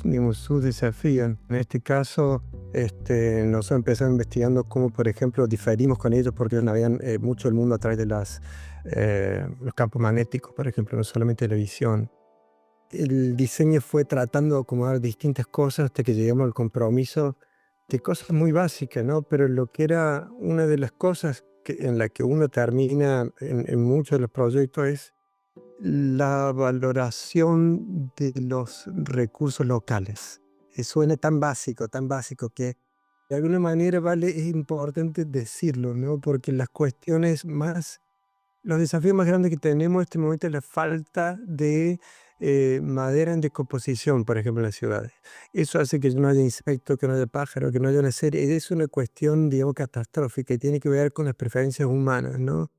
digamos, sus desafíos. En este caso, nosotros empezamos investigando cómo, por ejemplo, diferimos con ellos porque ellos navegan mucho el mundo a través de los campos magnéticos, por ejemplo, no solamente la visión. El diseño fue tratando de acomodar distintas cosas hasta que llegamos al compromiso de cosas muy básicas, ¿no? Pero lo que era una de las cosas en la que uno termina en muchos de los proyectos es la valoración de los recursos locales. Suena tan básico que de alguna manera es importante decirlo, ¿no? Porque los desafíos más grandes que tenemos en este momento es la falta de madera en descomposición, por ejemplo, en las ciudades. Eso hace que no haya insectos, que no haya pájaros, que no haya una serie. Es una cuestión, digamos, catastrófica y tiene que ver con las preferencias humanas, ¿no?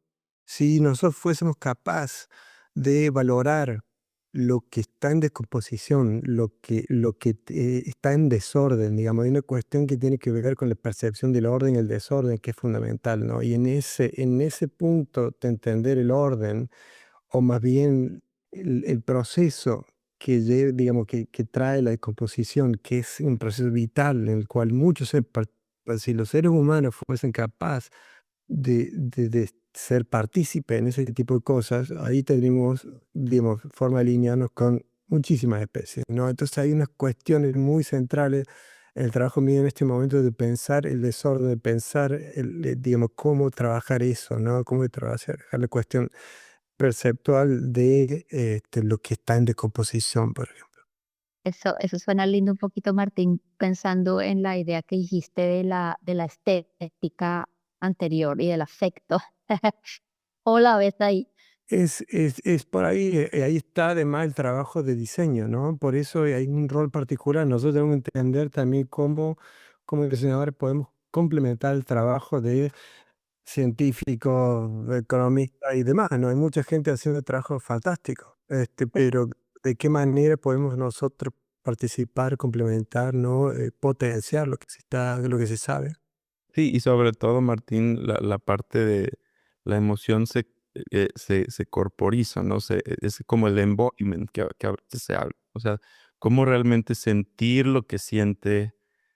Si nosotros fuésemos capaces de valorar lo que está en descomposición, lo que está en desorden, digamos, hay una cuestión que tiene que ver con la percepción del orden y el desorden, que es fundamental, ¿no? Y en ese punto de entender el orden, o más bien el proceso digamos, que trae la descomposición, que es un proceso vital en el cual si los seres humanos fuesen capaces de ser partícipe en ese tipo de cosas, ahí tendríamos, digamos, forma de alinearnos con muchísimas especies, ¿no? Entonces hay unas cuestiones muy centrales en el trabajo mío en este momento de pensar el desorden, de pensar, digamos, cómo trabajar eso, ¿no? Cómo trabajar la cuestión perceptual de lo que está en descomposición, por ejemplo. Eso suena lindo un poquito, Martín, pensando en la idea que dijiste de la estética anterior y del afecto. ¿Cómo la ves ahí? Es por ahí, ahí está además el trabajo de diseño, ¿no? Por eso hay un rol particular. Nosotros tenemos que entender también cómo, como diseñadores, podemos complementar el trabajo de científicos, de economistas y demás, ¿no? Hay mucha gente haciendo trabajo fantástico, pero ¿de qué manera podemos nosotros participar, complementar, ¿no? Potenciar lo que se sabe? Sí, y sobre todo, Martín, la parte de la emoción se corporiza, ¿no? Es como el embodiment que a veces se habla. O sea, cómo realmente sentir lo que siente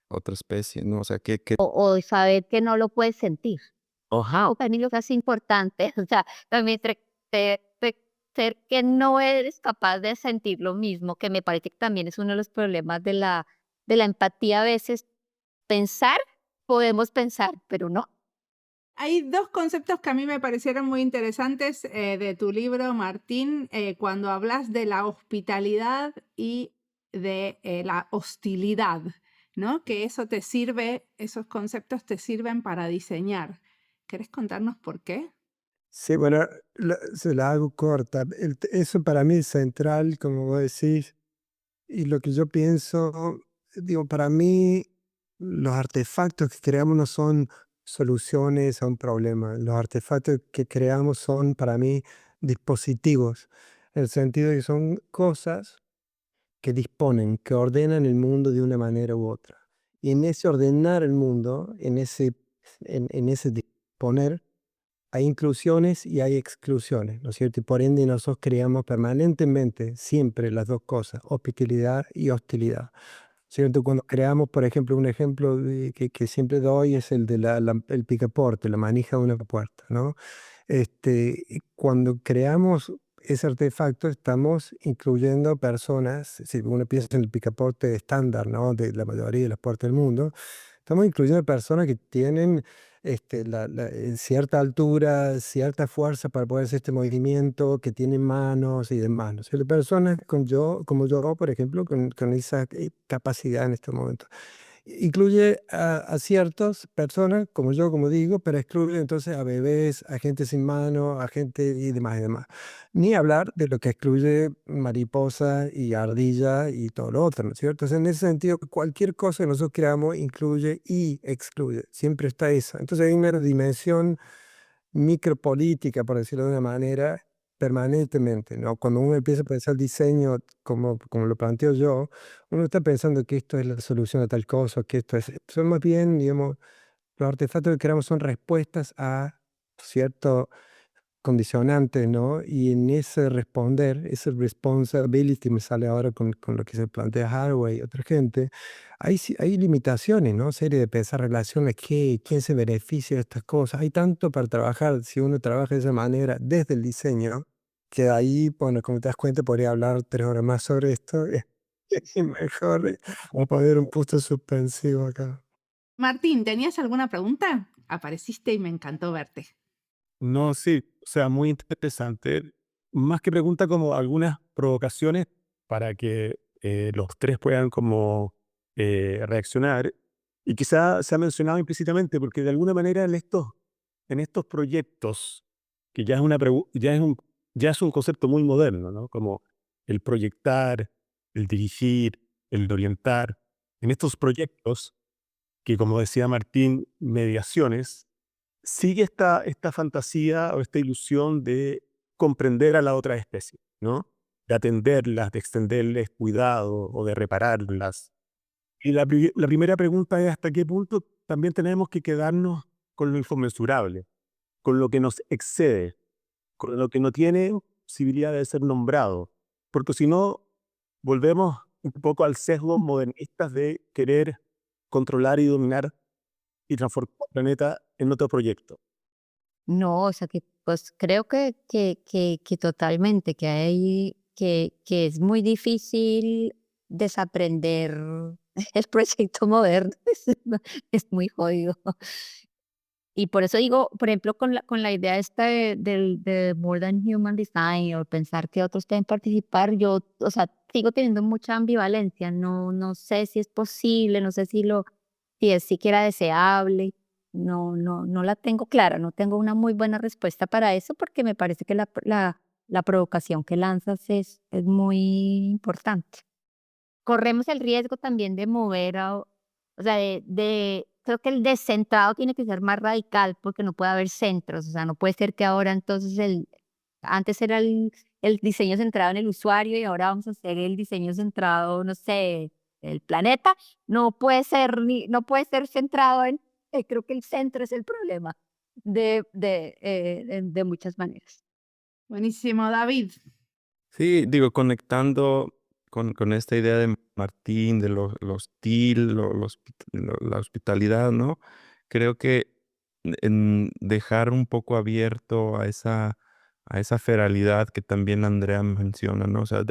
otra especie, ¿no? O sea, O saber que no lo puedes sentir. Ajá. O también lo que es importante, o sea, también ser que no eres capaz de sentir lo mismo, que me parece que también es uno de los problemas de la empatía a veces. Pensar, podemos pensar, pero no. Hay dos conceptos que a mí me parecieron muy interesantes de tu libro, Martín, cuando hablas de la hospitalidad y de la hostilidad, ¿no? Que esos conceptos te sirven para diseñar. ¿Querés contarnos por qué? Sí, bueno, se la hago corta. Eso para mí es central, como vos decís, y lo que yo pienso, digo, para mí los artefactos que creamos no son soluciones a un problema. Los artefactos que creamos son para mí dispositivos, en el sentido de que son cosas que disponen, que ordenan el mundo de una manera u otra. Y en ese ordenar el mundo, en ese disponer, hay inclusiones y hay exclusiones, ¿no es cierto? Y por ende nosotros creamos permanentemente siempre las dos cosas, hospitalidad y hostilidad. ¿Cierto? Cuando creamos, por ejemplo, un ejemplo que siempre doy es el de el picaporte, la manija de una puerta, ¿no? Y cuando creamos ese artefacto, estamos incluyendo personas, si uno piensa en el picaporte estándar, ¿no? De la mayoría de las puertas del mundo, estamos incluyendo personas que tienen cierta altura, cierta fuerza para poder hacer este movimiento, que tienen manos y demás, ¿no? O sea, personas como yo, por ejemplo, con esa capacidad en este momento. Incluye a ciertas personas, como yo, como digo, pero excluye entonces a bebés, a gente sin mano, a gente y demás y demás. Ni hablar de lo que excluye mariposa y ardilla y todo lo otro, ¿no es cierto? O sea, en ese sentido, cualquier cosa que nosotros creamos incluye y excluye. Siempre está esa. Entonces hay una dimensión micropolítica, por decirlo de una manera, permanentemente, ¿no? Cuando uno empieza a pensar diseño como lo planteo yo, uno está pensando que esto es la solución a tal cosa, que esto es... Son más bien, digamos, los artefactos que creamos son respuestas a ciertos condicionantes, ¿no? Y en ese responder, ese responsibility, me sale ahora con lo que se plantea Haraway y otra gente, hay limitaciones, ¿no? Serie de pensar relaciones, quién se beneficia de estas cosas. Hay tanto para trabajar si uno trabaja de esa manera desde el diseño, que ahí, bueno, como te das cuenta, podría hablar 3 horas más sobre esto. Y mejor vamos a poner un punto suspensivo acá. Martín, ¿tenías alguna pregunta? Apareciste y me encantó verte. No, sí, o sea, muy interesante. Más que pregunta, como algunas provocaciones para que los tres puedan como reaccionar. Y quizá se ha mencionado implícitamente, porque de alguna manera en estos proyectos, que ya es ya es un concepto muy moderno, ¿no? Como el proyectar, el dirigir, el orientar. En estos proyectos, que como decía Martín, mediaciones, sigue esta fantasía o esta ilusión de comprender a la otra especie, ¿no? De atenderlas, de extenderles cuidado o de repararlas. Y la primera pregunta es hasta qué punto también tenemos que quedarnos con lo inconmensurable, con lo que nos excede, con lo que no tiene posibilidad de ser nombrado. Porque si no, volvemos un poco al sesgo modernista de querer controlar y dominar y transformar el planeta en otro proyecto. No, o sea que pues creo que totalmente, que es muy difícil desaprender el proyecto moderno, es muy jodido. Y por eso digo, por ejemplo, con la idea esta de More Than Human Design o pensar que otros pueden participar, yo, o sea, sigo teniendo mucha ambivalencia, no sé si es posible, no sé si es siquiera deseable, no la tengo clara, no tengo una muy buena respuesta para eso porque me parece que la provocación que lanzas es muy importante. Corremos el riesgo también de mover o sea, creo que el descentrado tiene que ser más radical porque no puede haber centros, o sea, no puede ser que ahora entonces antes era el diseño centrado en el usuario y ahora vamos a hacer el diseño centrado, no sé, el planeta, no puede ser centrado creo que el centro es el problema de muchas maneras. Buenísimo, David. Sí, digo, conectando con esta idea de Martín, de lo hostil, la hospitalidad, ¿no? Creo que en dejar un poco abierto a esa feralidad que también Andrea menciona, ¿no? O sea,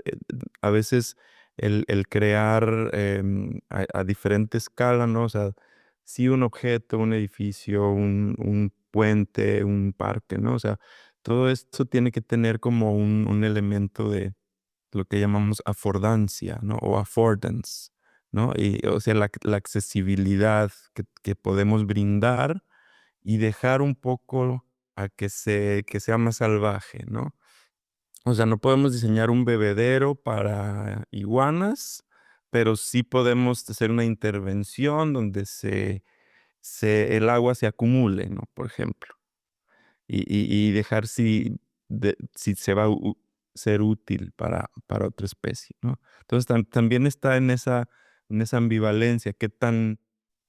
a veces el crear a diferente escala, ¿no? O sea, sí un objeto, un edificio, un puente, un parque, ¿no? O sea, todo esto tiene que tener como un elemento de lo que llamamos affordancia, ¿no? O affordance, ¿no? Y, o sea, la accesibilidad que podemos brindar y dejar un poco a que sea más salvaje, ¿no? O sea, no podemos diseñar un bebedero para iguanas, pero sí podemos hacer una intervención donde el agua se acumule, ¿no? Por ejemplo. Y dejar si se va a ser útil para otra especie, ¿no? Entonces también está en esa ambivalencia, qué tan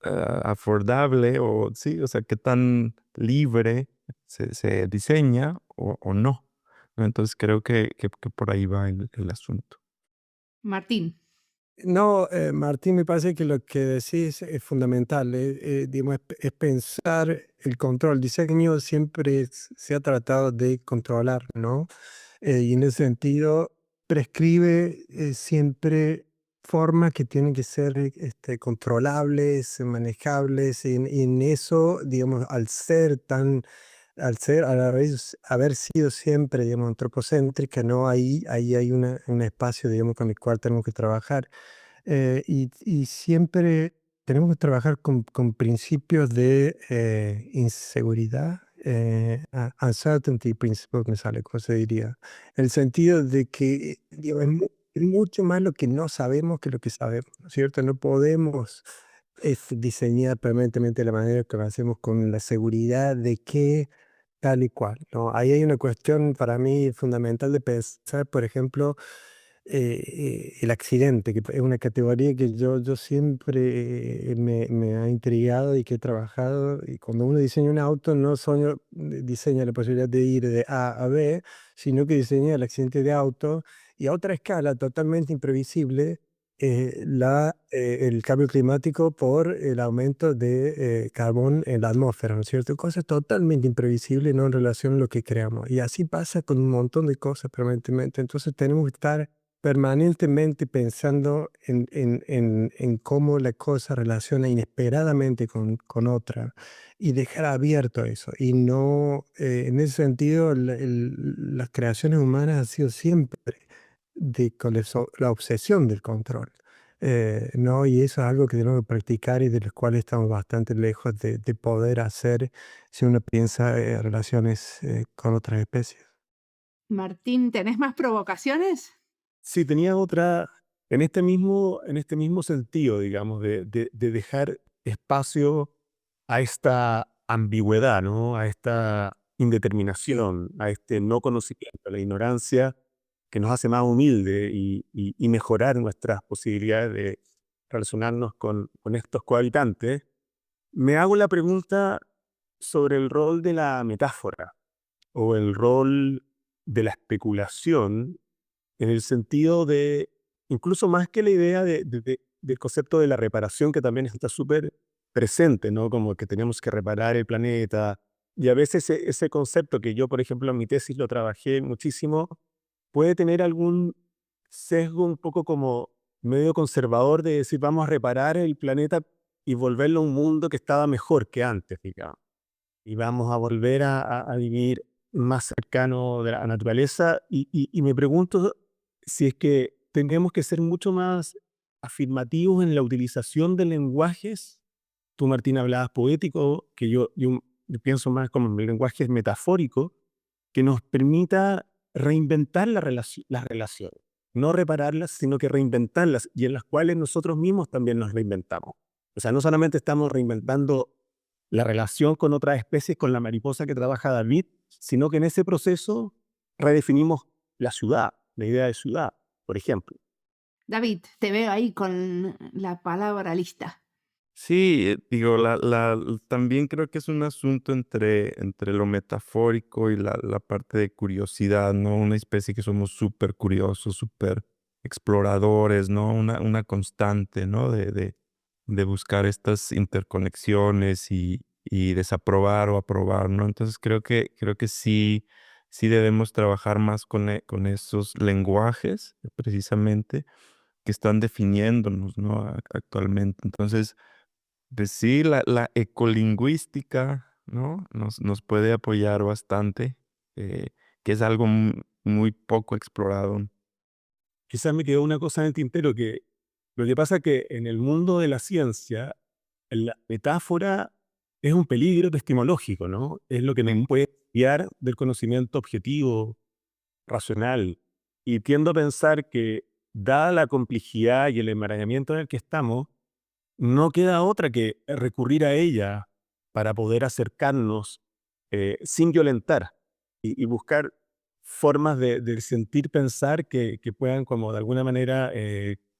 affordable o sí, o sea, qué tan libre se diseña o no, ¿no? Entonces creo que por ahí va el asunto. Martín. No, Martín, me parece que lo que decís es fundamental. Digamos, es pensar el control. Diseño siempre se ha tratado de controlar, ¿no? Y en ese sentido, prescribe siempre formas que tienen que ser controlables, manejables. Y en eso, digamos, a la vez haber sido siempre, digamos, antropocéntrica, ¿no? Ahí hay un espacio, digamos, con el cual tenemos que trabajar. Y siempre tenemos que trabajar con principios de inseguridad, uncertainty principle me sale, ¿cómo se diría? El sentido de que digo, es mucho más lo que no sabemos que lo que sabemos, ¿no es cierto? No podemos diseñar permanentemente la manera que lo hacemos con la seguridad de que tal y cual, ¿no? Ahí hay una cuestión para mí fundamental de pensar, por ejemplo, el accidente, que es una categoría que yo siempre me ha intrigado y que he trabajado. Y cuando uno diseña un auto, no solo diseña la posibilidad de ir de A a B, sino que diseña el accidente de auto y a otra escala totalmente imprevisible. El cambio climático por el aumento de carbón en la atmósfera, ¿no es cierto? Cosas totalmente imprevisibles, no en relación a lo que creamos. Y así pasa con un montón de cosas permanentemente. Entonces tenemos que estar permanentemente pensando en cómo la cosa relaciona inesperadamente con otra y dejar abierto eso. Y no, en ese sentido, las creaciones humanas han sido siempre con la obsesión del control. ¿No? Y eso es algo que tenemos que practicar y de los cuales estamos bastante lejos de poder hacer si uno piensa en relaciones con otras especies. Martín, ¿tenés más provocaciones? Sí, tenía otra en este mismo sentido, digamos, de dejar espacio a esta ambigüedad, ¿no? A esta indeterminación, a este no conocimiento, a la ignorancia que nos hace más humilde y mejorar nuestras posibilidades de relacionarnos con estos cohabitantes. Me hago la pregunta sobre el rol de la metáfora o el rol de la especulación en el sentido de, incluso más que la idea del concepto de la reparación, que también está súper presente, ¿no? Como que tenemos que reparar el planeta. Y a veces ese concepto que yo, por ejemplo, en mi tesis lo trabajé muchísimo, puede tener algún sesgo un poco como medio conservador de decir, vamos a reparar el planeta y volverlo a un mundo que estaba mejor que antes, digamos. Y vamos a volver a vivir más cercano de la naturaleza. Y me pregunto si es que tendríamos que ser mucho más afirmativos en la utilización de lenguajes. Tú, Martín, hablabas poético, que yo pienso más como en lenguajes metafóricos, que nos permita reinventar las relaciones. No repararlas, sino que reinventarlas, y en las cuales nosotros mismos también nos reinventamos. O sea, no solamente estamos reinventando la relación con otras especies, con la mariposa que trabaja David, sino que en ese proceso redefinimos la ciudad, la idea de ciudad, por ejemplo. David, te veo ahí con la palabra lista. Sí, digo, también creo que es un asunto entre lo metafórico y la parte de curiosidad, ¿no? Una especie que somos súper curiosos, súper exploradores, ¿no? Una constante, ¿no? De buscar estas interconexiones y desaprobar o aprobar, ¿no? Entonces creo que sí debemos trabajar más con esos lenguajes, precisamente, que están definiéndonos, ¿no? Actualmente. Entonces, pues sí, la ecolingüística, ¿no? Nos puede apoyar bastante, que es algo muy poco explorado. Quizás me quedó una cosa en el tintero, que lo que pasa es que en el mundo de la ciencia, la metáfora es un peligro epistemológico, ¿no? Es lo que nos puede guiar del conocimiento objetivo, racional. Y tiendo a pensar que, dada la complejidad y el enmarañamiento en el que estamos, no queda otra que recurrir a ella para poder acercarnos sin violentar y buscar formas de sentir, pensar que puedan como de alguna manera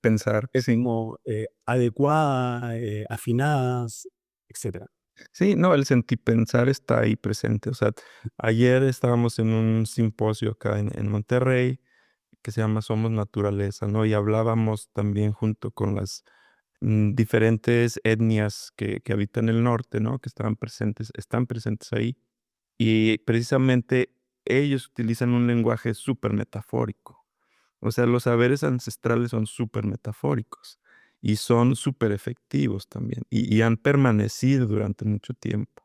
Pensar, es sí. como adecuadas, afinadas, etc. Sí, no, el sentipensar está ahí presente. O sea, ayer estábamos en un simposio acá en Monterrey que se llama Somos Naturaleza, ¿no? Y hablábamos también junto con las diferentes etnias que habitan el norte, ¿no? Que están presentes ahí. Y precisamente ellos utilizan un lenguaje súper metafórico. O sea, los saberes ancestrales son súper metafóricos y son súper efectivos también y han permanecido durante mucho tiempo,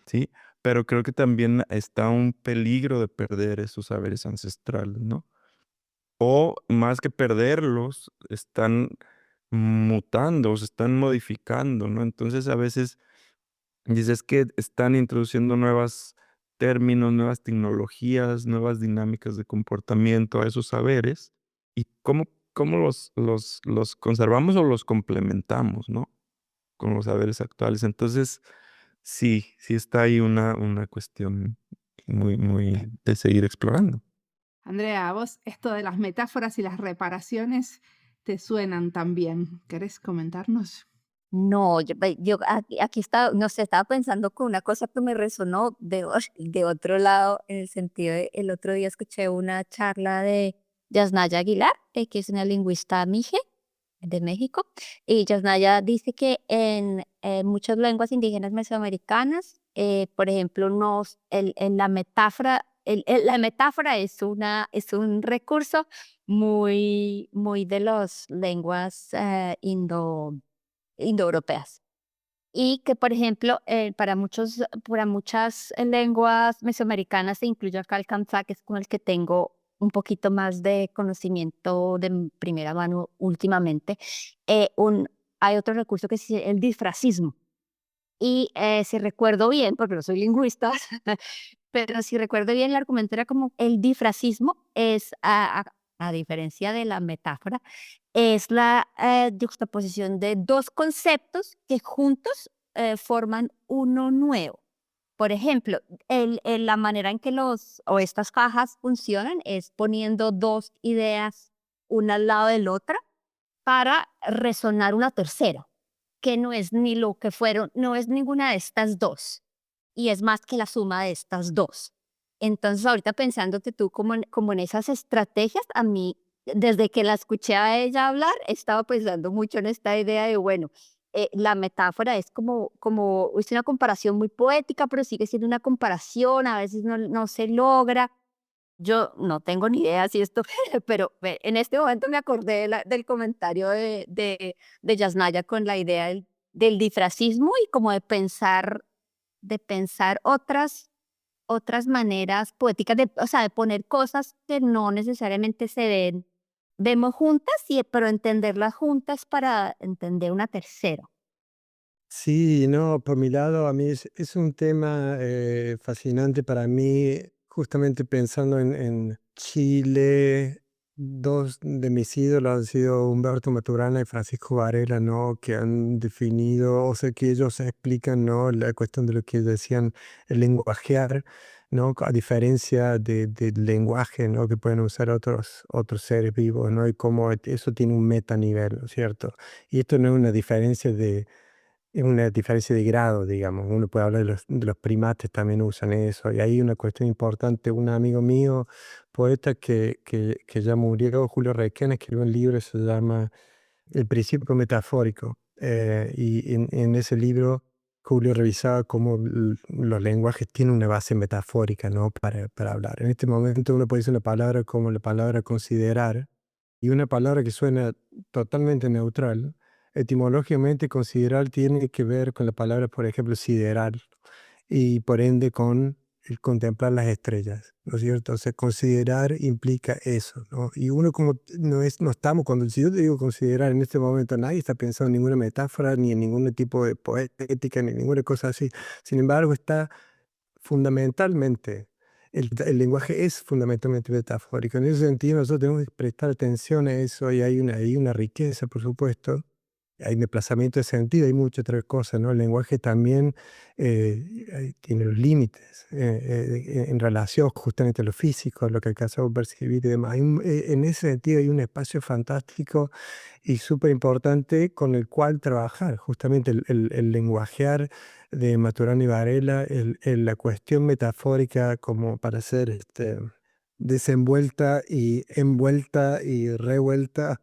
¿sí? Pero creo que también está un peligro de perder esos saberes ancestrales, ¿no? O más que perderlos, están mutando, se están modificando, ¿no? Entonces a veces dices que están introduciendo nuevos términos, nuevas tecnologías, nuevas dinámicas de comportamiento a esos saberes y cómo los conservamos o los complementamos, ¿no? Con los saberes actuales. Entonces, sí está ahí una cuestión muy de seguir explorando. Andrea, a vos esto de las metáforas y las reparaciones te suenan también. ¿Querés comentarnos? No, yo aquí estaba, no sé, estaba pensando con una cosa que me resonó de otro lado, en el sentido de, el otro día escuché una charla de Yasnaya Aguilar, que es una lingüista mije de México, y Yasnaya dice que en muchas lenguas indígenas mesoamericanas, por ejemplo, la metáfora es un recurso muy de las lenguas indoeuropeas. Y que, por ejemplo, para muchas lenguas mesoamericanas, se incluye acá el Kamsá, que es con el que tengo un poquito más de conocimiento de primera mano últimamente. eh, un, Hay otro recurso que es el disfracismo. Y si recuerdo bien, porque no soy lingüista, pero si recuerdo bien, el argumento era como el disfracismo es, a diferencia de la metáfora, es la juxtaposición de dos conceptos que juntos forman uno nuevo. Por ejemplo, la manera en que estas cajas funcionan es poniendo dos ideas una al lado del otra para resonar una tercera, que no es ni lo que fueron, no es ninguna de estas dos, y es más que la suma de estas dos. Entonces, ahorita pensándote tú como en esas estrategias, a mí, desde que la escuché a ella hablar, he estado pensando mucho en esta idea de, bueno, la metáfora es es una comparación muy poética, pero sigue siendo una comparación, a veces no se logra. Yo no tengo ni idea si esto, pero en este momento me acordé del comentario de Yasnaya con la idea del disfracismo y como de pensar otras maneras poéticas, o sea, de poner cosas que no necesariamente vemos juntas, pero entenderlas juntas para entender una tercera. Sí, no, por mi lado, a mí es un tema fascinante para mí, justamente pensando en Chile. Dos de mis ídolos han sido Humberto Maturana y Francisco Varela, ¿no? Que han definido, o sea, que ellos explican, ¿no? La cuestión de lo que decían el lenguajear, ¿no? A diferencia del lenguaje, ¿no? Que pueden usar otros seres vivos, ¿no? Y cómo eso tiene un metanivel, ¿no es cierto? Y esto no es una diferencia es una diferencia de grado, digamos. Uno puede hablar de los primates, también usan eso. Y hay una cuestión importante. Un amigo mío, poeta que ya murió, Julio Requena, escribió un libro que se llama El principio metafórico. Y en ese libro, Julio revisaba cómo los lenguajes tienen una base metafórica, ¿no? Para hablar. En este momento uno puede decir una palabra como la palabra considerar, y una palabra que suena totalmente neutral. Etimológicamente, considerar tiene que ver con la palabra, por ejemplo, sideral, y por ende con el contemplar las estrellas, ¿no es cierto? O sea, considerar implica eso, ¿no? Y uno como no estamos, si yo te digo considerar en este momento, nadie está pensando en ninguna metáfora, ni en ningún tipo de poética, ni ninguna cosa así. Sin embargo, está fundamentalmente, el lenguaje es fundamentalmente metafórico. En ese sentido, nosotros tenemos que prestar atención a eso, y hay una riqueza, por supuesto, hay desplazamiento de sentido, hay muchas otras cosas, ¿no? El lenguaje también tiene los límites en relación justamente a lo físico, a lo que alcanzamos a percibir y demás. En ese sentido hay un espacio fantástico y súper importante con el cual trabajar, justamente el lenguajear de Maturana y Varela, la cuestión metafórica como para ser desenvuelta y envuelta y revuelta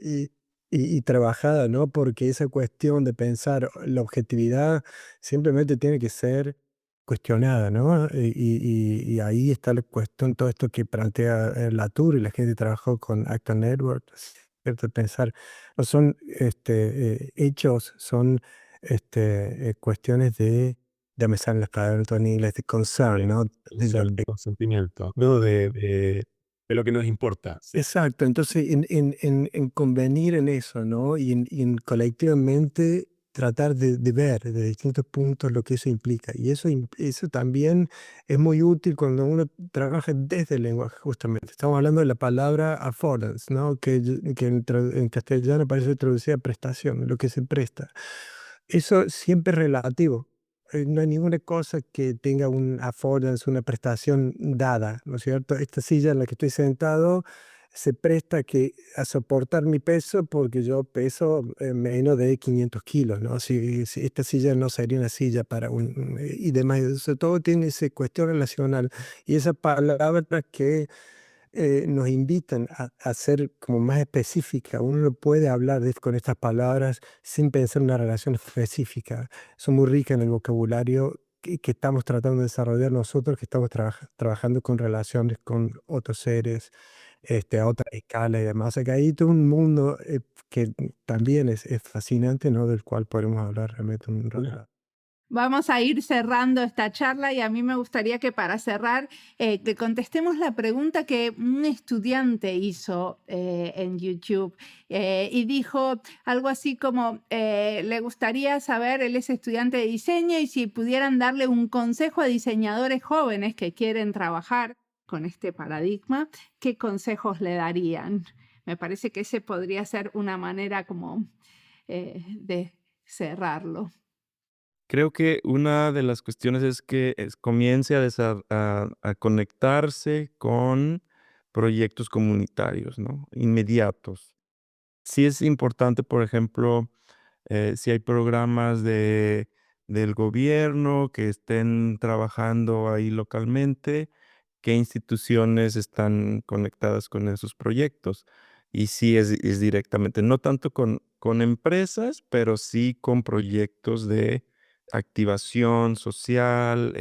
y, y trabajada, ¿no? Porque esa cuestión de pensar la objetividad simplemente tiene que ser cuestionada, ¿no? Y ahí está la cuestión, todo esto que plantea Latour y la gente que trabajó con Acton Network, ¿cierto? Pensar, no son hechos, son cuestiones de, ya me salen las palabras en inglés, de concern, ¿no? Sentimiento, ¿no? De lo que nos importa. Sí. Exacto, entonces en convenir en eso, ¿no? Y en colectivamente tratar de ver desde distintos puntos lo que eso implica. Y eso también es muy útil cuando uno trabaja desde el lenguaje, justamente. Estamos hablando de la palabra affordance, ¿no? Que en castellano parece traducida a prestación, lo que se presta. Eso siempre es relativo. No hay ninguna cosa que tenga un affordance, una prestación dada, ¿no es cierto? Esta silla en la que estoy sentado se presta a soportar mi peso porque yo peso menos de 500 kilos, ¿no? Si esta silla no sería una silla para y demás. Eso todo tiene esa cuestión relacional. Y esas palabras que nos invitan a ser como más específica. Uno no puede hablar con estas palabras sin pensar en una relación específica. Son muy ricas en el vocabulario que estamos tratando de desarrollar nosotros, que estamos trabajando con relaciones con otros seres, a otra escala y demás. Acá hay todo un mundo que también es fascinante, ¿no? Del cual podemos hablar realmente un rato. Vamos a ir cerrando esta charla y a mí me gustaría que para cerrar que contestemos la pregunta que un estudiante hizo en YouTube y dijo algo así como, le gustaría saber, él es estudiante de diseño y si pudieran darle un consejo a diseñadores jóvenes que quieren trabajar con este paradigma, ¿qué consejos le darían? Me parece que ese podría ser una manera como de cerrarlo. Creo que una de las cuestiones es que comience a conectarse con proyectos comunitarios, ¿no? Inmediatos. Sí es importante, por ejemplo, si hay programas del gobierno que estén trabajando ahí localmente, qué instituciones están conectadas con esos proyectos. Y sí es directamente, no tanto con empresas, pero sí con proyectos de activación social,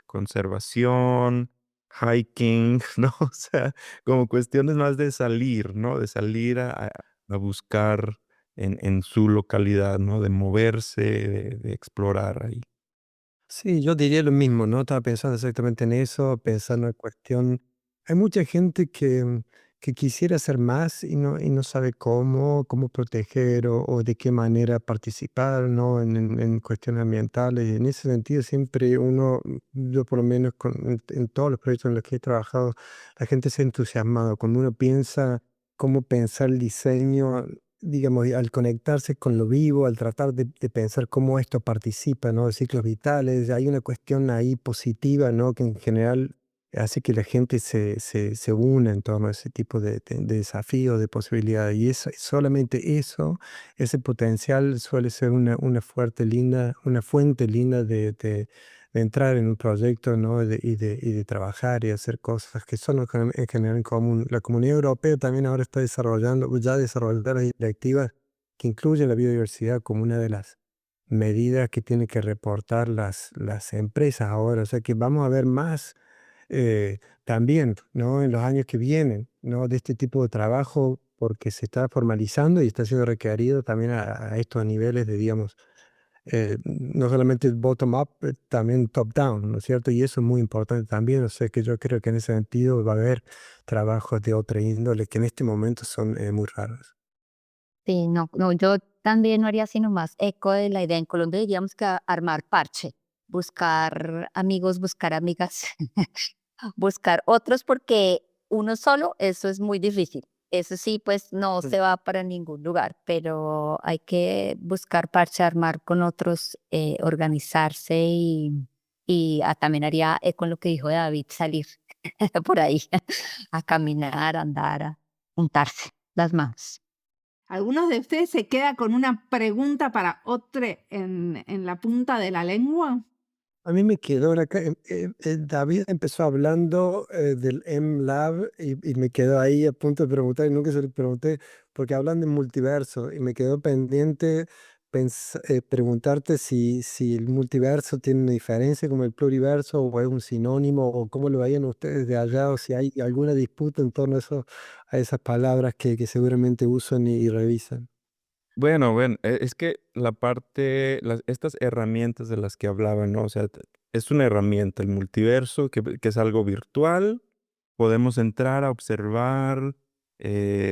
conservación, hiking, ¿no? O sea, como cuestiones más de salir, ¿no? De salir a buscar en su localidad, ¿no? De moverse, de explorar ahí. Sí, yo diría lo mismo, ¿no? Estaba pensando exactamente en eso, pensando en cuestión. Hay mucha gente que quisiera hacer más y no sabe cómo proteger o de qué manera participar, ¿no? En cuestiones ambientales. Y en ese sentido, siempre yo por lo menos en todos los proyectos en los que he trabajado, la gente se ha entusiasmado. Cuando uno piensa cómo pensar el diseño, digamos, y al conectarse con lo vivo, al tratar de pensar cómo esto participa, ¿no? De ciclos vitales, hay una cuestión ahí positiva, ¿no? Que en general hace que la gente se una en torno a ese tipo de desafíos, de posibilidades. Y solamente eso, ese potencial suele ser una fuente linda de entrar en un proyecto, ¿no? Y de trabajar y hacer cosas que son en general en común. La Comunidad Europea también ahora está ya desarrollando las directivas que incluyen la biodiversidad como una de las medidas que tienen que reportar las empresas ahora. O sea que vamos a ver más también, ¿no? En los años que vienen, ¿no? De este tipo de trabajo porque se está formalizando y está siendo requerido también a estos niveles de, digamos, no solamente bottom-up, también top-down, ¿no es cierto? Y eso es muy importante también, o sea que yo creo que en ese sentido va a haber trabajos de otra índole que en este momento son muy raros. Sí, no, no, yo también no haría sino más eco de la idea. En Colombia diríamos que armar parche, buscar amigos, buscar amigas, buscar otros, porque uno solo, eso es muy difícil. Eso sí, pues no se va para ningún lugar, pero hay que buscar parche, armar con otros, organizarse y también haría eco en lo que dijo David, salir por ahí a caminar, a andar, a juntarse las manos. ¿Algunos de ustedes se queda con una pregunta para otro en la punta de la lengua? A mí me quedó David empezó hablando del MLab y me quedó ahí a punto de preguntar y nunca se lo pregunté porque hablan de multiverso y me quedó pendiente preguntarte si el multiverso tiene una diferencia como el pluriverso o es un sinónimo o cómo lo veían ustedes de allá o si hay alguna disputa en torno a, eso, a esas palabras que seguramente usan y revisan. Bueno, es que estas herramientas de las que hablaban, ¿no? O sea, es una herramienta, el multiverso, que es algo virtual. Podemos entrar a observar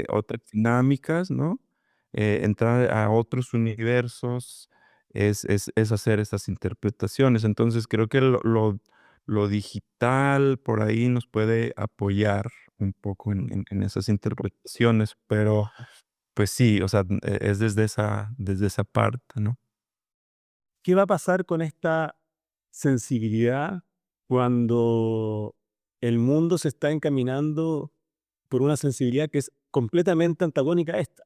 otras dinámicas, ¿no? Entrar a otros universos, es hacer estas interpretaciones. Entonces, creo que lo digital por ahí nos puede apoyar un poco en esas interpretaciones, pero pues sí, o sea, es desde esa parte, ¿no? ¿Qué va a pasar con esta sensibilidad cuando el mundo se está encaminando por una sensibilidad que es completamente antagónica a esta?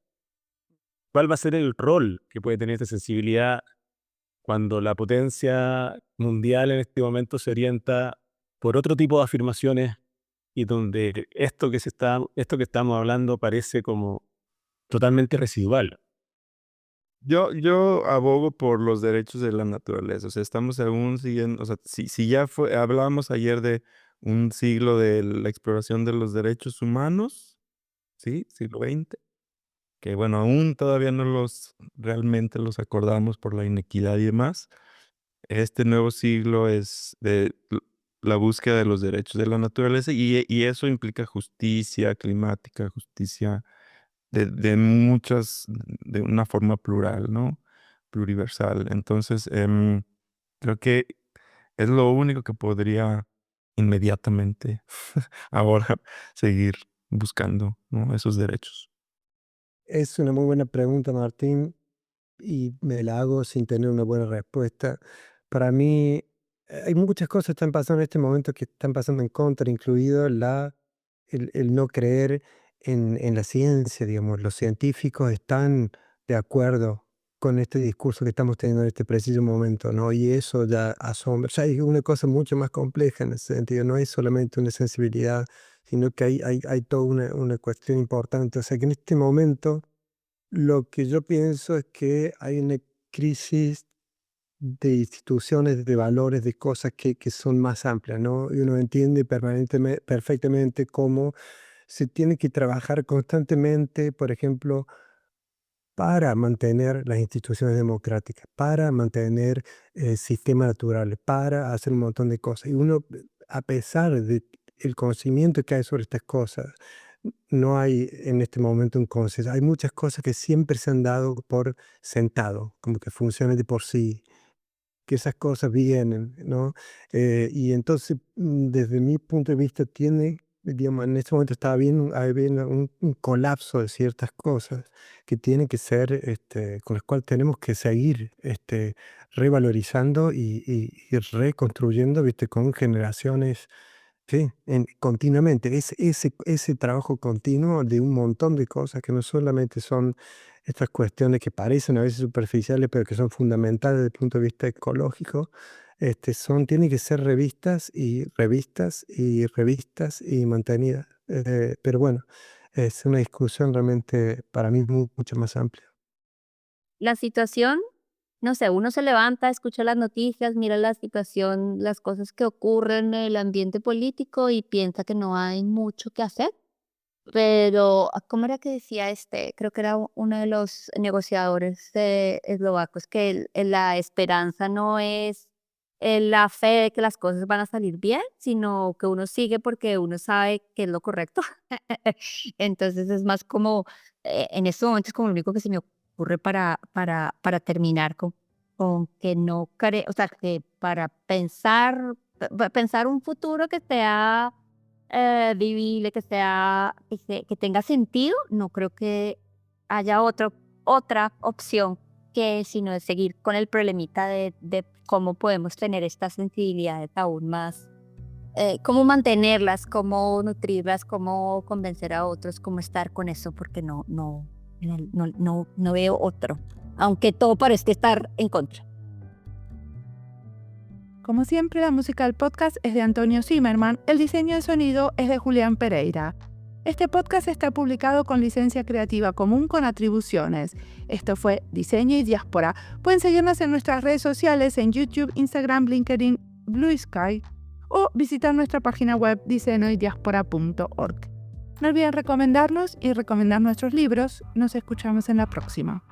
¿Cuál va a ser el rol que puede tener esta sensibilidad cuando la potencia mundial en este momento se orienta por otro tipo de afirmaciones y donde esto que estamos hablando parece como totalmente residual? Yo abogo por los derechos de la naturaleza, o sea, estamos aún siguiendo, o sea, si ya hablábamos ayer de un siglo de la exploración de los derechos humanos, ¿sí? Siglo XX, que bueno, aún todavía no realmente los acordamos por la inequidad y demás. Este nuevo siglo es de la búsqueda de los derechos de la naturaleza y eso implica justicia climática, justicia de una forma plural, ¿no? Pluriversal. Entonces, creo que es lo único que podría inmediatamente ahora seguir buscando, ¿no? Esos derechos. Es una muy buena pregunta, Martín. Y me la hago sin tener una buena respuesta. Para mí, hay muchas cosas que están pasando en este momento que están pasando en contra, incluido el no creer en la ciencia, digamos. Los científicos están de acuerdo con este discurso que estamos teniendo en este preciso momento, ¿no? Y eso ya asombra. Ya hay una cosa mucho más compleja en ese sentido, no es solamente una sensibilidad, sino que hay toda una cuestión importante. O sea, que en este momento lo que yo pienso es que hay una crisis de instituciones, de valores, de cosas que son más amplias, ¿no? Y uno entiende perfectamente cómo se tiene que trabajar constantemente, por ejemplo, para mantener las instituciones democráticas, para mantener sistemas naturales, para hacer un montón de cosas. Y uno, a pesar de el conocimiento que hay sobre estas cosas, no hay en este momento un consenso. Hay muchas cosas que siempre se han dado por sentado, como que funcionan de por sí, que esas cosas vienen, ¿no? Y entonces, desde mi punto de vista, digamos, en este momento estaba viendo, habiendo un colapso de ciertas cosas que tienen que ser, con las cuales tenemos que seguir revalorizando y reconstruyendo, ¿viste? Con generaciones. Sí, continuamente. Ese trabajo continuo de un montón de cosas que no solamente son estas cuestiones que parecen a veces superficiales, pero que son fundamentales desde el punto de vista ecológico, tienen que ser revistas y revistas y revistas y mantenidas. Pero bueno, es una discusión realmente para mí mucho más amplia. La situación, no sé, uno se levanta, escucha las noticias, mira la situación, las cosas que ocurren en el ambiente político y piensa que no hay mucho que hacer. Pero, ¿cómo era que decía creo que era uno de los negociadores eslovacos, que la esperanza no es la fe de que las cosas van a salir bien, sino que uno sigue porque uno sabe que es lo correcto. Entonces es más como, en estos momentos, como lo único que se me ocurre para terminar con que no creo, o sea, que para pensar un futuro que sea vivible, que tenga sentido, no creo que haya otra opción que sino de seguir con el problemita de cómo podemos tener estas sensibilidades aún más, cómo mantenerlas, cómo nutrirlas, cómo convencer a otros, cómo estar con eso, porque no veo otro, aunque todo parece estar en contra. Como siempre, la música del podcast es de Antonio Zimmerman, el diseño de sonido es de Julián Pereira. Este podcast está publicado con licencia creativa común con atribuciones. Esto fue Diseño y Diáspora. Pueden seguirnos en nuestras redes sociales en YouTube, Instagram, LinkedIn, Blue Sky o visitar nuestra página web diseñoydiaspora.org. No olviden recomendarnos y recomendar nuestros libros. Nos escuchamos en la próxima.